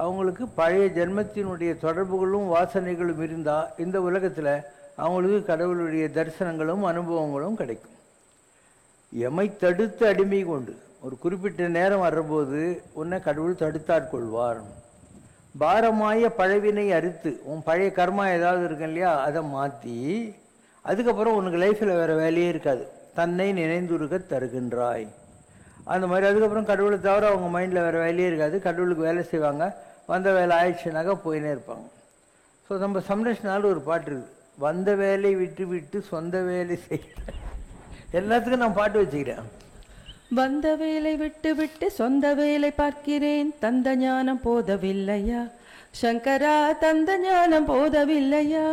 அவங்களுக்கு பழைய ஜென்மத்தினுடைய தொடர்புகளும் வாசனைகளும் இருந்தால் இந்த உலகத்தில் அவங்களுக்கு கடவுளுடைய தரிசனங்களும் அனுபவங்களும் கிடைக்கும். எமை தடுத்து அடிமை கொண்டு ஒரு குறிப்பிட்ட நேரம் வரும்போது உன்னை கடவுள் தடுத்தாட்கொள்வார். பாரமாய பழவினை அறுத்து, உன் பழைய கர்மா ஏதாவது இருக்கு இல்லையா, அதை மாற்றி அதுக்கப்புறம் உனக்கு லைஃப்பில் வேறு வேலையே இருக்காது. தன்னை நினைந்துருக்க தருகின்றாய். அந்த மாதிரி அதுக்கப்புறம் கடவுளை தவிர அவங்க மைண்டில் வேறு வேலையே இருக்காது. கடவுளுக்கு வேலை செய்வாங்க, வந்த வேலை ஆயிடுச்சுனாக்கா போயினே இருப்பாங்க. ஸோ நம்ம சம்ரஷ்னால ஒரு பாட்டு இருக்குது, வந்த வேலை விட்டு விட்டு சொந்த வேலை செய்ய. எல்லாத்துக்கும் நான் பாட்டு வச்சுக்கிறேன். வந்த வேலை விட்டு விட்டு சொந்த வேலை பார்க்கிறேன், தந்த ஞானம் போதவில்லையா சங்கரா, தந்த ஞானம் போதவில்லையா.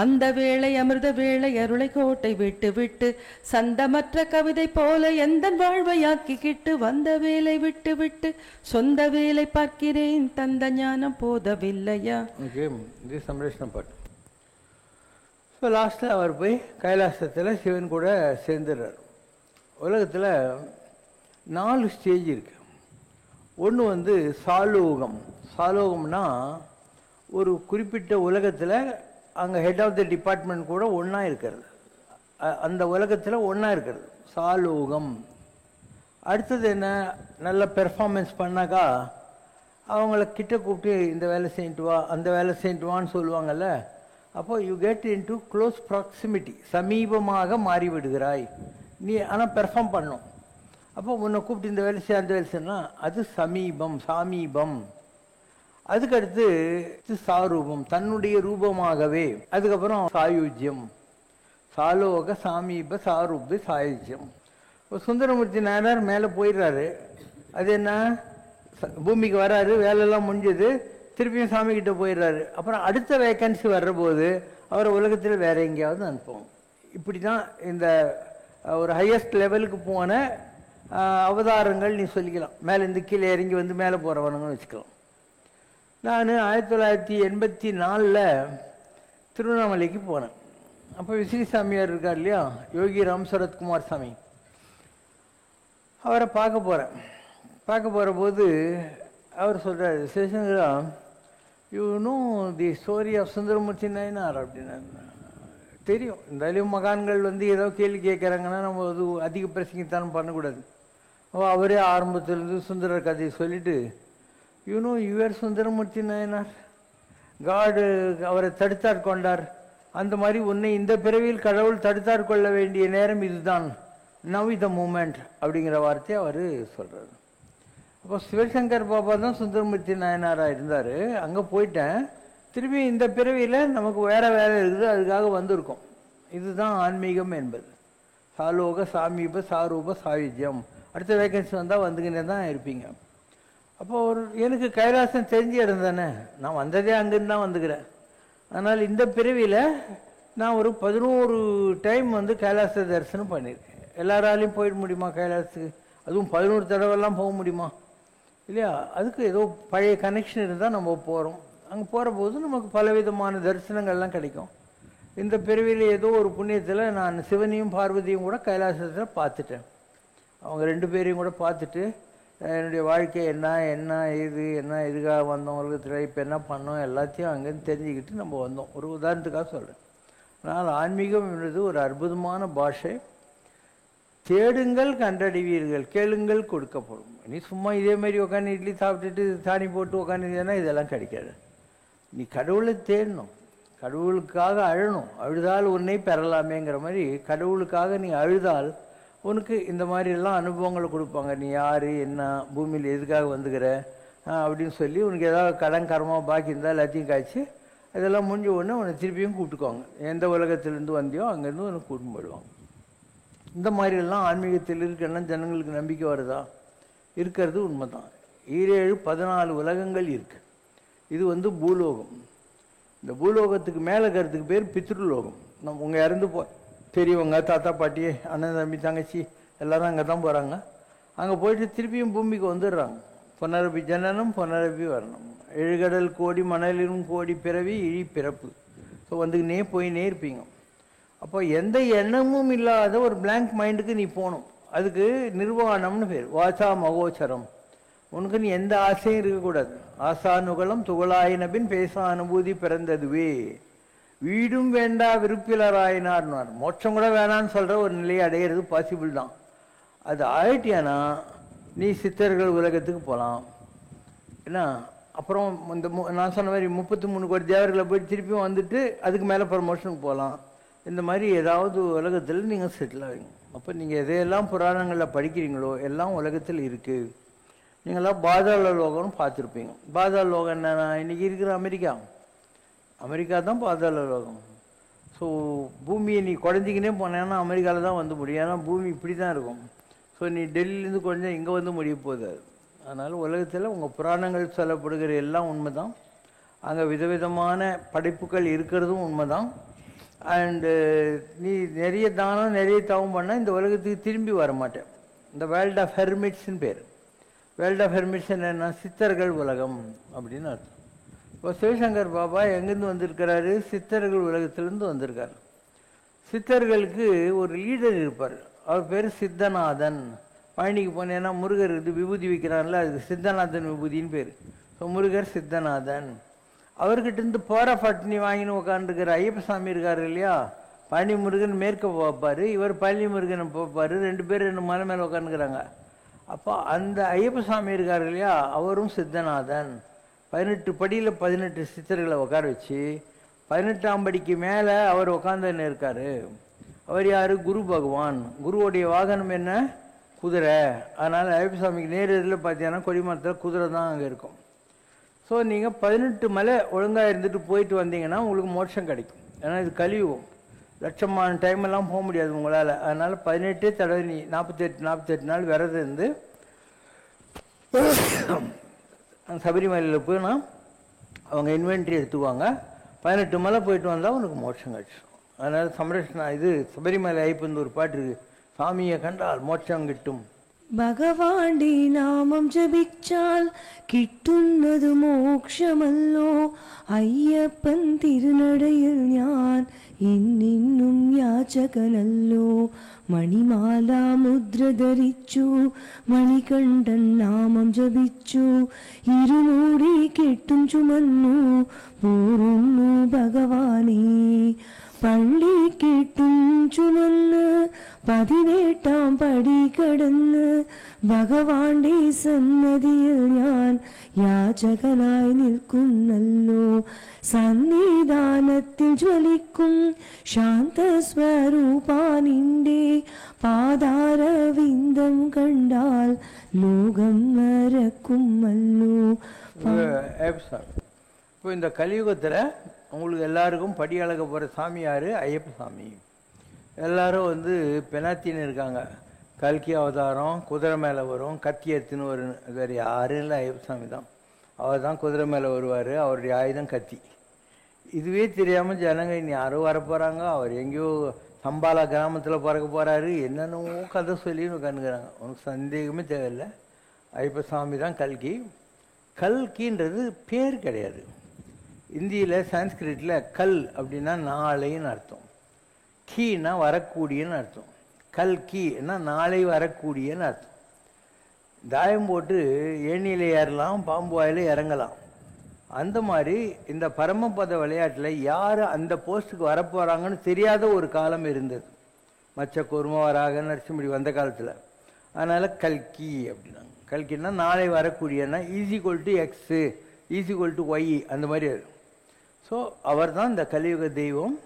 அந்த வேளை அமிர்த வேளை அருளை கோட்டை விட்டு விட்டு சந்தமற்ற கவிதை போல எந்த வாழ்வையாக்கிக்கிட்டு, வந்த வேலை விட்டு விட்டு சொந்த வேலை பார்க்கிறேன், தந்த ஞானம் போதவில்லையா. ஓகே, இது சம்ரஷ்ண பாட்டு. ஸோ லாஸ்ட்டில் அவர் போய் கைலாசத்தில் சிவன் கூட சேர்ந்துடுறார். உலகத்தில் 4 ஸ்டேஜ் இருக்கு. ஒன்று சாலோகம். சாலோகம்னா ஒரு குறிப்பிட்ட உலகத்தில் அங்கே ஹெட் ஆஃப் த டிபார்ட்மெண்ட் கூட ஒன்றா இருக்கிறது, அந்த உலகத்தில் ஒன்றா இருக்கிறது சாலோகம். அடுத்தது என்ன, நல்ல பெர்ஃபார்மன்ஸ் பண்ணாக்கா அவங்கள கிட்ட கூப்பிட்டு இந்த வேலை செஞ்சுட்டு வா, அந்த வேலை செஞ்சுட்டு வான்னு சொல்லுவாங்கல்ல. அப்போ you get in to close proximity, சமீபமாக மாறிவிடுகிறாய் நீ. ஆனால் பெர்ஃபார்ம் பண்ணும். அப்போ உன்னை கூப்பிட்டு இந்த வேலை செய்ய அந்த வேலை செய்யணும், அது சமீபம், சாமீபம். அதுக்கடுத்து சாரூபம், தன்னுடைய ரூபமாகவே. அதுக்கப்புறம் சாயுஜ்யம், சாலோக சாமீப சாரூப சாயுஜ்யம். இப்போ சுந்தரமூர்த்தி நாயனார் மேலே போயிடுறாரு. அது என்ன, பூமிக்கு வராரு, வேலையெல்லாம் முடிஞ்சது, திருப்பியும் சாமிக்கிட்ட போயிடுறாரு. அப்புறம் அடுத்த வேக்கன்சி வர்ற போது அவரை உலகத்தில் வேற எங்கேயாவது அனுப்புவோம். இப்படி தான் இந்த ஒரு ஹையஸ்ட் லெவலுக்கு போன அவதாரங்கள் நீ சொல்லிக்கலாம். மேலே இருந்து கீழே இறங்கி மேலே போகிறவனுங்கன்னு வச்சுக்கலாம். நான் 1984 திருவண்ணாமலைக்கு போனேன். அப்போ விசிறிசாமியார் இருக்கார் இல்லையா, யோகி ராம் சரத்குமார் சாமி, அவரை பார்க்க போகிறேன். பார்க்க போகிற போது அவர் சொல்கிறார், Sivasankara you know the story of Sundaramurthy Nayanar அப்படின்னா. தெரியும், இந்த அழிவு மகான்கள் ஏதோ கேள்வி கேட்குறாங்கன்னா நம்ம அது அதிக பிரசங்கித்தானம் பண்ணக்கூடாது. அவரே ஆரம்பத்திலேருந்து சுந்தரர் கதையை சொல்லிவிட்டு, யூனோ யுவர் சுந்தரமூர்த்தி நாயனார், காடு அவரை தடுத்தாற் கொண்டார், அந்த மாதிரி உன்னை இந்த பிறவியில் கடவுள் தடுத்தாற் கொள்ள வேண்டிய நேரம் இதுதான், நவ் த மூமெண்ட் அப்படிங்கிற வார்த்தையை அவர் சொல்கிறார். அப்போ சிவசங்கர் பாபா தான் சுந்தரமூர்த்தி நாயனாராக இருந்தார். அங்கே போயிட்டேன், திரும்பி இந்த பிறவியில் நமக்கு வேறு வேலை இருக்குது, அதுக்காக வந்திருக்கோம். இதுதான் ஆன்மீகம் என்பது. சாலோக சாமீப சாரூப சாயுஜ்யம். அடுத்த வேகன்சி வந்தால் வந்துக்கினே தான் இருப்பீங்க. அப்போ எனக்கு கைலாசம் தெரிஞ்ச இடம் தானே, நான் வந்ததே அங்கேருந்து தான் வந்துக்கிறேன். ஆனால் இந்த பிறவியில் நான் ஒரு 11 டைம் வந்து கைலாச தரிசனம் பண்ணியிருக்கேன். எல்லாராலையும் போயிட முடியுமா கைலாசத்துக்கு? அதுவும் 11 தடவைலாம் போக முடியுமா இல்லையா? அதுக்கு ஏதோ பழைய கனெக்ஷன் இருந்தால் நம்ம போகிறோம். அங்கே போகிற போது நமக்கு பலவிதமான தரிசனங்கள்லாம் கிடைக்கும். இந்த பிறவியில் ஏதோ ஒரு புண்ணியத்தில் நான் சிவனையும் பார்வதியும் கூட கைலாசத்தில் பார்த்துட்டேன். அவங்க 2 பேரையும் கூட பார்த்துட்டு என்னுடைய வாழ்க்கை என்ன எதுக்காக வந்தோம், உலகத்தில் இப்போ என்ன பண்ணோம் எல்லாத்தையும் அங்கேருந்து தெரிஞ்சுக்கிட்டு நம்ம வந்தோம். ஒரு உதாரணத்துக்காக சொல்கிறேன். அதனால் ஆன்மீகம் என்பது ஒரு அற்புதமான பாஷை. தேடுங்கள் கண்டறிவீர்கள், கேளுங்கள் கொடுக்கப்படும். நீ சும்மா இதே மாதிரி உட்காந்து இட்லி சாப்பிட்டுட்டு சாணி போட்டு உட்காந்துருந்தேன்னா இதெல்லாம் கிடைக்காது. நீ கடவுளை தேடணும், கடவுளுக்காக அழணும். அழுதால் உன்னை பெறலாமேங்கிற மாதிரி கடவுளுக்காக நீ அழுதால் உனக்கு இந்த மாதிரிலாம் அனுபவங்களை கொடுப்பாங்க. நீ யார், என்ன, பூமியில் எதுக்காக வந்துக்கிற அப்படின்னு சொல்லி உனக்கு ஏதாவது கடன் கரமாக பாக்கி இருந்தால் எல்லாத்தையும் காய்ச்சி அதெல்லாம் முடிஞ்ச உடனே உன்னை திருப்பியும் கூப்பிட்டுக்குவாங்க. எந்த உலகத்திலேருந்து வந்தியோ அங்கேருந்து உனக்கு கூட்டின்னு போயிடுவாங்க. இந்த மாதிரிலாம் ஆன்மீகத்தில் இருக்குன்னா ஜனங்களுக்கு நம்பிக்கை வருதா? இருக்கிறது உண்மை தான். 14 உலகங்கள் இருக்குது. இது வந்து பூலோகம். இந்த பூலோகத்துக்கு மேலே இருக்கிறதுக்கு பேர் பித்ருலோகம். நம்ம உங்கள் இறந்து பெரியவங்க, தாத்தா, பாட்டி, அண்ணன், தம்பி, தங்கச்சி எல்லோரும் அங்கே தான் போகிறாங்க. அங்கே போயிட்டு திருப்பியும் பூமிக்கு வந்துடுறாங்க. புனரபி ஜனனம் புனரபி வரணும். 7 கடல் கோடி மணலிலும் கோடி பிறவி இழி பிறப்பு. ஸோ வந்துக்கினே போயினே இருப்பீங்க. அப்போ எந்த எண்ணமும் இல்லாத ஒரு பிளாங்க் மைண்டுக்கு நீ போகணும். அதுக்கு நிர்வாணம்னு பேர், வாசா மகோச்சரம். உனக்கு நீ எந்த ஆசையும் இருக்கக்கூடாது. ஆசானுகலம் துகளாயினபின் பேசா அனுபூதி பிறந்ததுவே வீடும் வேண்டா விருப்பிலராயினார்னார். மோட்சம் கூட வேணான்னு சொல்கிற ஒரு நிலையை அடையிறது பாசிபிள் தான். அது ஆயிட்டியானா நீ சித்தர்கள் உலகத்துக்கு போகலாம். ஏன்னா அப்புறம் இந்த நான் சொன்ன மாதிரி 33 கோடி தேவர்களை போய் திருப்பியும் வந்துட்டு அதுக்கு மேலே ப்ரமோஷனுக்கு போகலாம். இந்த மாதிரி ஏதாவது உலகத்தில் நீங்கள் செட்டில் ஆகிங்க. அப்போ நீங்கள் எதையெல்லாம் புராணங்களில் படிக்கிறீங்களோ எல்லாம் உலகத்தில் இருக்குது. நீங்களாம் பாதாள லோகம்னு பார்த்துருப்பீங்க. பாதாள லோகம் என்னன்னா இன்றைக்கி இருக்கிற அமெரிக்கா தான் பாதாள லோகம். ஸோ பூமியை நீ குறைஞ்சிக்கினே போனேன்னா அமெரிக்காவில் தான் வந்து முடியும். ஏன்னா பூமி இப்படி தான் இருக்கும். ஸோ நீ டெல்லியிலேருந்து கொஞ்சம் இங்கே வந்து முடிய போகுது. அதனால் உலகத்தில் உங்கள் புராணங்கள் சொல்லப்படுகிற எல்லாம் உண்மை தான். அங்கே விதவிதமான படைப்புகள் இருக்கிறதும் உண்மை தான். அண்டு நீ நிறைய தானம் நிறைய தவம் பண்ணால் இந்த உலகத்துக்கு திரும்பி வர மாட்டேன். இந்த வேர்ல்ட் ஆஃப் ஹெர்மிட்ஸ்ன்னு பேர். வேர்ல்ட் ஆஃப் ஹெர்மிட்ஸ் என்னென்னா சித்தர்கள் உலகம் அப்படின்னு அர்த்தம். இப்போ சிவசங்கர் பாபா எங்கேருந்து வந்திருக்கிறாரு? சித்தர்கள் உலகத்திலேருந்து வந்திருக்கார். சித்தர்களுக்கு ஒரு லீடர் இருப்பார். அவர் பேர் சித்தநாதன். பழனிக்கு போனேன்னா முருகர் இது விபூதி விற்கிறான்ல, அதுக்கு சித்தநாதன் விபூதின்னு பேர். ஸோ முருகர் சித்தநாதன். அவர்கிட்டருந்து போகிற பட்னி வாங்கின்னு உட்காந்துருக்கிற ஐயப்ப சாமி இருக்கார் இல்லையா? பழனி முருகன் மேற்க பார்ப்பார், இவர் பழனி முருகனை பார்ப்பார். 2 பேர் 2 மலை மேலே உட்காந்துக்கிறாங்க. அப்போ அந்த ஐயப்ப சாமி இருக்கார் இல்லையா, அவரும் சித்தநாதன். 18 படியில் 18 சித்தர்களை உட்கார வச்சு 18ஆம் படிக்கு மேலே அவர் உட்காந்துன்னு இருக்கார். அவர் யார்? குரு பகவான். குருவோடைய வாகனம் என்ன? குதிரை. அதனால் ஐயப்ப சாமிக்கு நேரில் பார்த்தீங்கன்னா கொடிமரத்தில் குதிரை தான் அங்கே இருக்கும். ஸோ நீங்கள் 18 மலை ஒழுங்காக இருந்துட்டு போயிட்டு வந்தீங்கன்னா உங்களுக்கு மோட்சம் கிடைக்கும். ஏன்னா இது கலியுகம். லட்சமான டைமெல்லாம் போக முடியாது உங்களால். அதனால் 18 தடவை நீ 48 நாள் விரதம் இருந்து சபரிமலையில் போய் அவங்க இன்வென்ட்ரி எடுத்துக்குவாங்க. 18 மலை போயிட்டு வந்தால் உனக்கு மோட்சம் கிடைச்சிடும். அதனால் சமரட்சணா இது சபரிமலை ஐப்பந்து ஒரு பாட்டு இருக்குது, சாமியை கண்டால் மோட்சம் கிட்டும். ഭഗവാന്റെ നാമം ജപിച്ചാൽ കിട്ടുന്നത് മോക്ഷമല്ലോ. അയ്യപ്പൻ തിരുനടയിൽ ഞാൻ ഇന്നിന്നും യാചകനല്ലോ. മണിമാല മുദ്ര ധരിച്ചു മണികണ്ഠൻ നാമം ജപിച്ചു. ഇരുമൂടി കെട്ടും ചുമന്നു പോരുന്നു ഭഗവാനേ. പള്ളി കെട്ടും ചുമന്ന് 18ആം പടി കടന്ന് ഭഗവാന്റെ സന്നദ്ധിയിൽ ഞാൻ യാചകനായി നിൽക്കുന്നല്ലോ. സന്നിധാനത്തിൽ ജ്വലിക്കും ശാന്തസ്വരൂപാനിന്റെ പാദാരവിന്ദം കണ്ടാൽ ലോകം മറക്കുമല്ലോ. இப்போ இந்த கலியுகத்தில் உங்களுக்கு எல்லாருக்கும் படி அழக போகிற சாமி யார்? ஐயப்ப சாமி. எல்லாரும் வந்து பெனாத்தின்னு இருக்காங்க. கல்கி அவதாரம், குதிரை மேலே வரும், கத்தி எடுத்துன்னு வரும். வேறு யாரும் இல்லை, ஐயப்ப சாமி தான். அவர் தான் குதிரை மேலே வருவார். அவருடைய ஆயுதம் கத்தி. இதுவே தெரியாமல் ஜனங்க இனி யாரோ வரப்போகிறாங்க, அவர் எங்கேயோ சம்பாலா கிராமத்தில் பிறக்க போகிறாரு, என்னென்னவோ கதை சொல்லின்னு உட்காந்துக்கிறாங்க. உனக்கு சந்தேகமே தேவையில்லை, ஐயப்ப சாமி தான் கல்கி. கல்கின்றது பேர் கிடையாது. இந்தியில் சான்ஸ்கிரிட்டில் கல் அப்படின்னா நாளைன்னு அர்த்தம், கீன்னா வரக்கூடியன்னு அர்த்தம். கல்கின்னா நாளை வரக்கூடியன்னு அர்த்தம். தாயம் போட்டு ஏணியில் ஏறலாம், பாம்பு வாயில இறங்கலாம். அந்த மாதிரி இந்த பரமபத விளையாட்டில் யார் அந்த போஸ்ட்டுக்கு வரப்போகிறாங்கன்னு தெரியாத ஒரு காலம் இருந்தது. மச்ச குரும வராக நரசிம்மடி வந்த காலத்தில். அதனால் கல்கி அப்படின்னாங்க. கல்கின்னா நாளை வரக்கூடியன்னா is equal to x is equal to y அந்த மாதிரி அது. ஸோ அவர் தான் இந்த கலியுக தெய்வம்.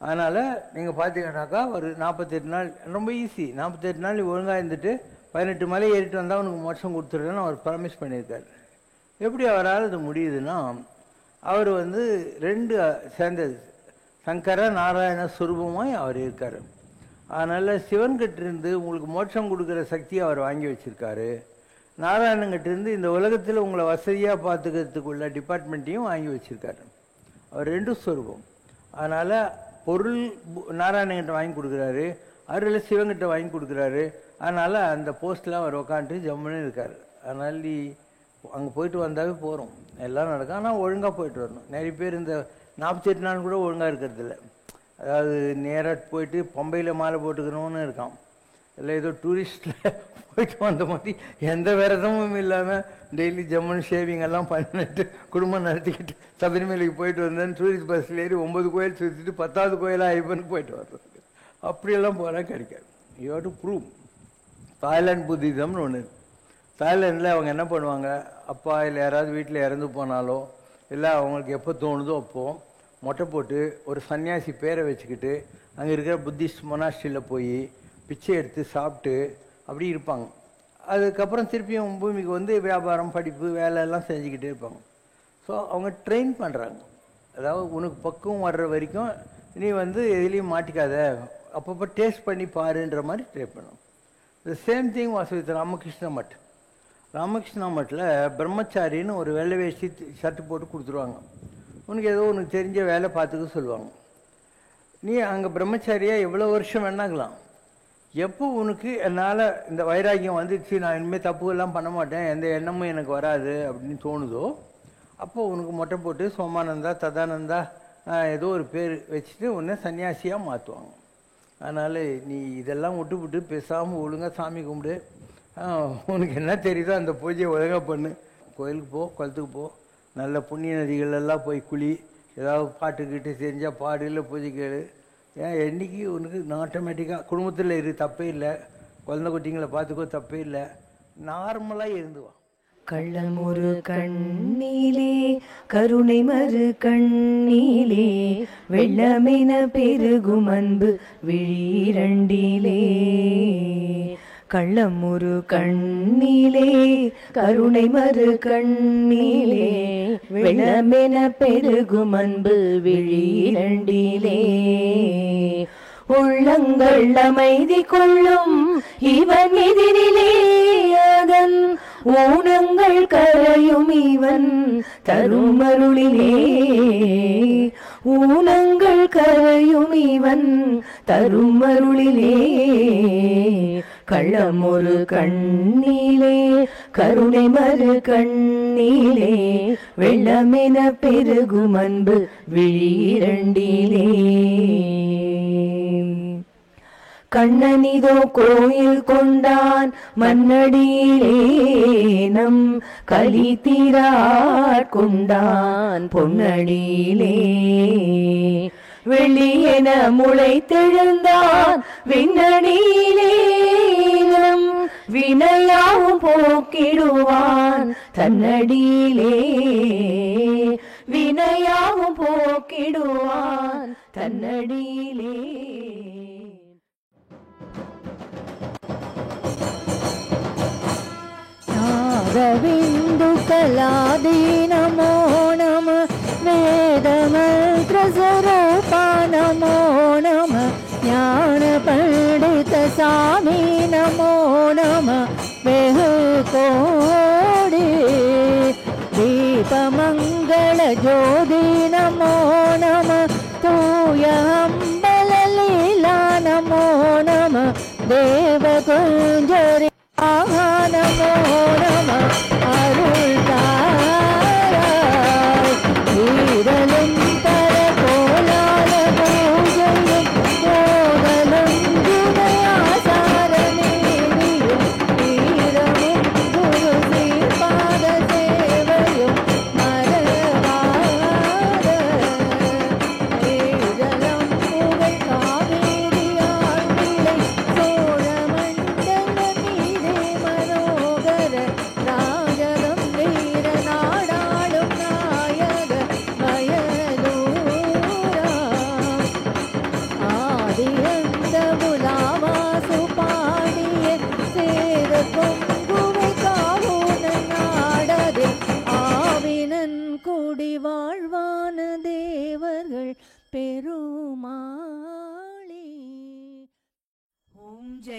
அதனால் நீங்கள் பார்த்தீங்கன்னாக்கா ஒரு 48 நாள் ரொம்ப ஈஸி. 48 நாள் ஒழுங்காக இருந்துட்டு 18 மலை ஏறிட்டு வந்தால் அவனுக்கு மோட்சம் கொடுத்துருன்னு அவர் ப்ராமிஸ் பண்ணியிருக்காரு. எப்படி அவரால் அது முடியுதுன்னா, அவர் வந்து 2 சேர்ந்தது, சங்கர நாராயண சுரூபமாய் அவர் இருக்கார். அதனால் சிவன்கிட்டிருந்து உங்களுக்கு மோட்சம் கொடுக்குற சக்தியை அவர் வாங்கி வச்சுருக்காரு. நாராயணங்கிட்டிருந்து இந்த உலகத்தில் உங்களை வசதியாக பார்த்துக்கிறதுக்குள்ள டிபார்ட்மெண்ட்டையும் வாங்கி வச்சுருக்காரு. அவர் 2 ஸ்வரூபம். அதனால் பொருள் நாராயணங்கிட்ட வாங்கி கொடுக்குறாரு, அருள் சிவங்கிட்ட வாங்கி கொடுக்குறாரு. அதனால் அந்த போஸ்ட்டில் அவர் உக்காந்துட்டு ஜம்முன்னு இருக்கார். அதனால் நீ அங்கே போயிட்டு வந்தாவே போகிறோம், எல்லாம் நடக்கும். ஆனால் ஒழுங்காக போயிட்டு வரணும். நிறைய பேர் இந்த 48 நாள் கூட ஒழுங்காக இருக்கிறதில்ல. அதாவது நேராக போயிட்டு பம்பையில் மாலை போட்டுக்கணும்னு இருக்கான், இல்லை ஏதோ டூரிஸ்டில் போயிட்டு வந்த மாதிரி எந்த விரதமும் இல்லாமல் டெய்லி ஜம்முன்னு ஷேவிங் எல்லாம் பண்ணிட்டு குடும்பம் நடத்திக்கிட்டு சபரிமலைக்கு போயிட்டு வந்தேன்னு டூரிஸ்ட் பஸ்ஸில் ஏறி 9 கோயில் சுற்றிட்டு 10வது கோயிலாக ஐப்பன்னு போயிட்டு வர்றது. அப்படியெல்லாம் போனால் கிடைக்காது. You have to prove. Thailand புத்திசம்னு ஒன்று. தாய்லாண்டில் அவங்க என்ன பண்ணுவாங்க, அப்பா இல்லை யாராவது வீட்டில் இறந்து போனாலோ இல்லை அவங்களுக்கு எப்போ தோணுதோ அப்போது மொட்டை போட்டு ஒரு சன்னியாசி பேரை வச்சுக்கிட்டு அங்கே இருக்கிற புத்திஸ்ட் மொனாஸ்ட்ரியில் போய் பிச்சை எடுத்து சாப்பிட்டு அப்படி இருப்பாங்க. அதுக்கப்புறம் திருப்பியும் பூமிக்கு வந்து வியாபாரம் படிப்பு வேலை எல்லாம் செஞ்சுக்கிட்டே இருப்பாங்க. ஸோ அவங்க ட்ரெயின் பண்ணுறாங்க. அதாவது உனக்கு பக்குவம் வர்ற வரைக்கும் நீ வந்து எதுலேயும் மாட்டிக்காத, அப்பப்போ டேஸ்ட் பண்ணி பாருன்ற மாதிரி ட்ரை பண்ணும். The same thing was with Ramakrishna மட். ராமகிருஷ்ணா மட்டில் பிரம்மச்சாரின்னு ஒரு வெள்ளை வேஷ்டி ஷர்ட்டு போட்டு கொடுத்துருவாங்க. உனக்கு ஏதோ உனக்கு தெரிஞ்ச வேலை பார்த்துக்க சொல்லுவாங்க. நீ அங்கே பிரம்மச்சாரியாக எவ்வளோ வருஷம் வேணாங்களாம். எப்போ உனக்கு என்னால் இந்த வைராக்கியம் வந்துடுச்சு, நான் இனிமேல் தப்புகள்லாம் பண்ண மாட்டேன், எந்த எண்ணமும் எனக்கு வராது அப்படின்னு தோணுதோ அப்போது உனக்கு மொட்டை போட்டு சோமானந்தா ததானந்தா ஏதோ ஒரு பேர் வச்சுட்டு உன்னை சன்னியாசியாக மாற்றுவாங்க. அதனால் நீ இதெல்லாம் விட்டு பேசாமல் ஒழுங்காக சாமி கும்பிடு, உனக்கு என்ன தெரியுதோ அந்த பூஜையை ஒழுங்காக பண்ணு. கோயிலுக்கு போ, குளத்துக்கு போ, நல்ல புண்ணிய நதிகளெல்லாம் போய் குளி, ஏதாவது பாட்டுக்கிட்டு தெரிஞ்சால் பாடு, இல்லை பூஜை கேளு. ஏன் என்றைக்கு உனக்கு ஆட்டோமேட்டிக்காக குடும்பத்தில் இரு, தப்பே இல்லை, குழந்தை குட்டிங்களை பார்த்துக்கோ, தப்பே இல்லை, நார்மலாக இருந்துவா. கள்ளம் ஒரு கண்ணிலே கருணை மறு கண்ணிலே வெள்ளமென பெருகும் அன்பு விழிரண்டிலே. கள்ளம் ஒரு கண்ணிலே கருணை மறு கண்ணிலே வெள்ளமென பெருகும் அன்பு விழிரண்டிலே. உள்ளங்கள் அமைதி கொள்ளும் இவன் எதிரிலே அதன் ஊனங்கள் கரையும் இவன் தருமருளிலே. ஊனங்கள் கரையும் இவன் தருமருளிலே. கள்ளம் ஒரு கண்ணிலே கருணை மறு கண்ணிலே வெள்ளமென பெருகும் அன்பு விழிரண்டிலே. கண்ணனிதோ கோயில் கொண்டான் மண்ணடியிலே நம் கலி தீராட் கொண்டான் பொன்னடியிலே. வெளியென முளைத்தெழுந்தான் விண்ணடியிலே நம் வினையாவும் போக்கிடுவான் தன்னடியிலே. வினையாவும் போக்கிடுவான் தன்னடியிலே. நாகவிந்துகலாதி நமோ நம வேதமந்திர ಸ್ವರೂಪಾ நமோ நம ஞான பண்டித சாமி நமோ நம வெகு கோடி தீபமங்கள ஜோதி நமோ நம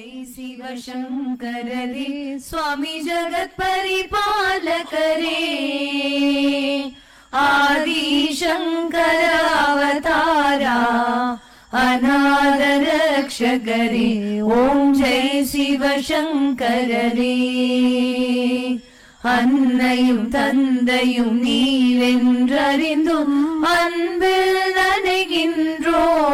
जय शिव शंकर रे स्वामी जगत परिपालकरे आदि शंकर अवतारा अनाथ रक्षकरे ओम जय शिव शंकर रे அன்னையும் தந்தையும் நீவென்றறிந்தும் அன்பில் நனைகின்றோம்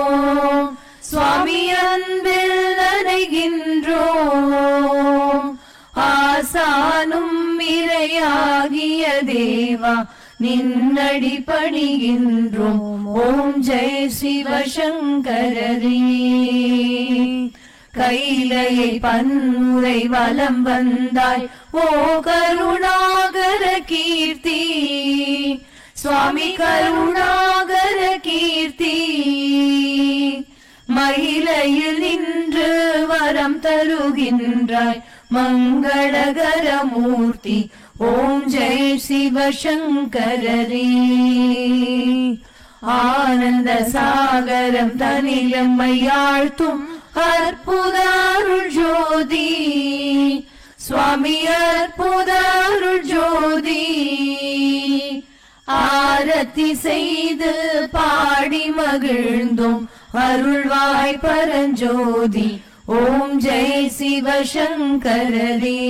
சுவாமி அன்பில் நனைகின்றோம் ஆசானும் இறையாகிய தேவா நின்னடி பணிகின்றோம் ஓம் ஜெய் சிவசங்கரரே கைலையை பன்முறை வலம் வந்தாய் ஓ கருணாகர கீர்த்தி சுவாமி கருணாகர கீர்த்தி மயிலையில் நின்று வரம் தருகின்றாய் மங்களகர மூர்த்தி ஓம் ஜெய் சிவசங்கரரே ஆனந்த சாகரம் தனிலம்மையாழ்த்தும் அற்புத அருள் ஜோதி சுவாமி அற்புத அருள் ஜோதி ஆரத்தி செய்து பாடி மகிழ்ந்தோம் அருள்வாய் பரஞ்சோதி ஓம் ஜெய் சிவசங்கரரே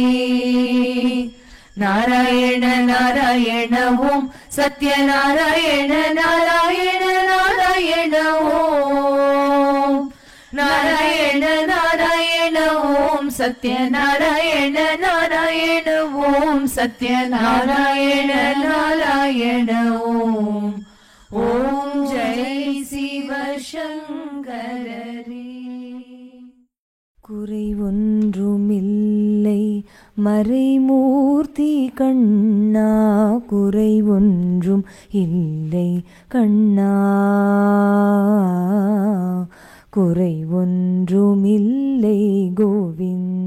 நாராயண நாராயண ஓம் சத்யநாராயண நாராயண நாராயண ஓம் நாராயண நாராயண ஓம் சத்யநாராயண நாராயண ஓம் சத்யநாராயண நாராயண ஓம் ஓம் ஜெய் சிவசங்கரரே குறை ஒன்றுமில்லை மறைமூர்த்தி கண்ணா குறை ஒன்றும் இல்லை கண்ணா குறை ஒன்றுமில்லை கோவிந்தா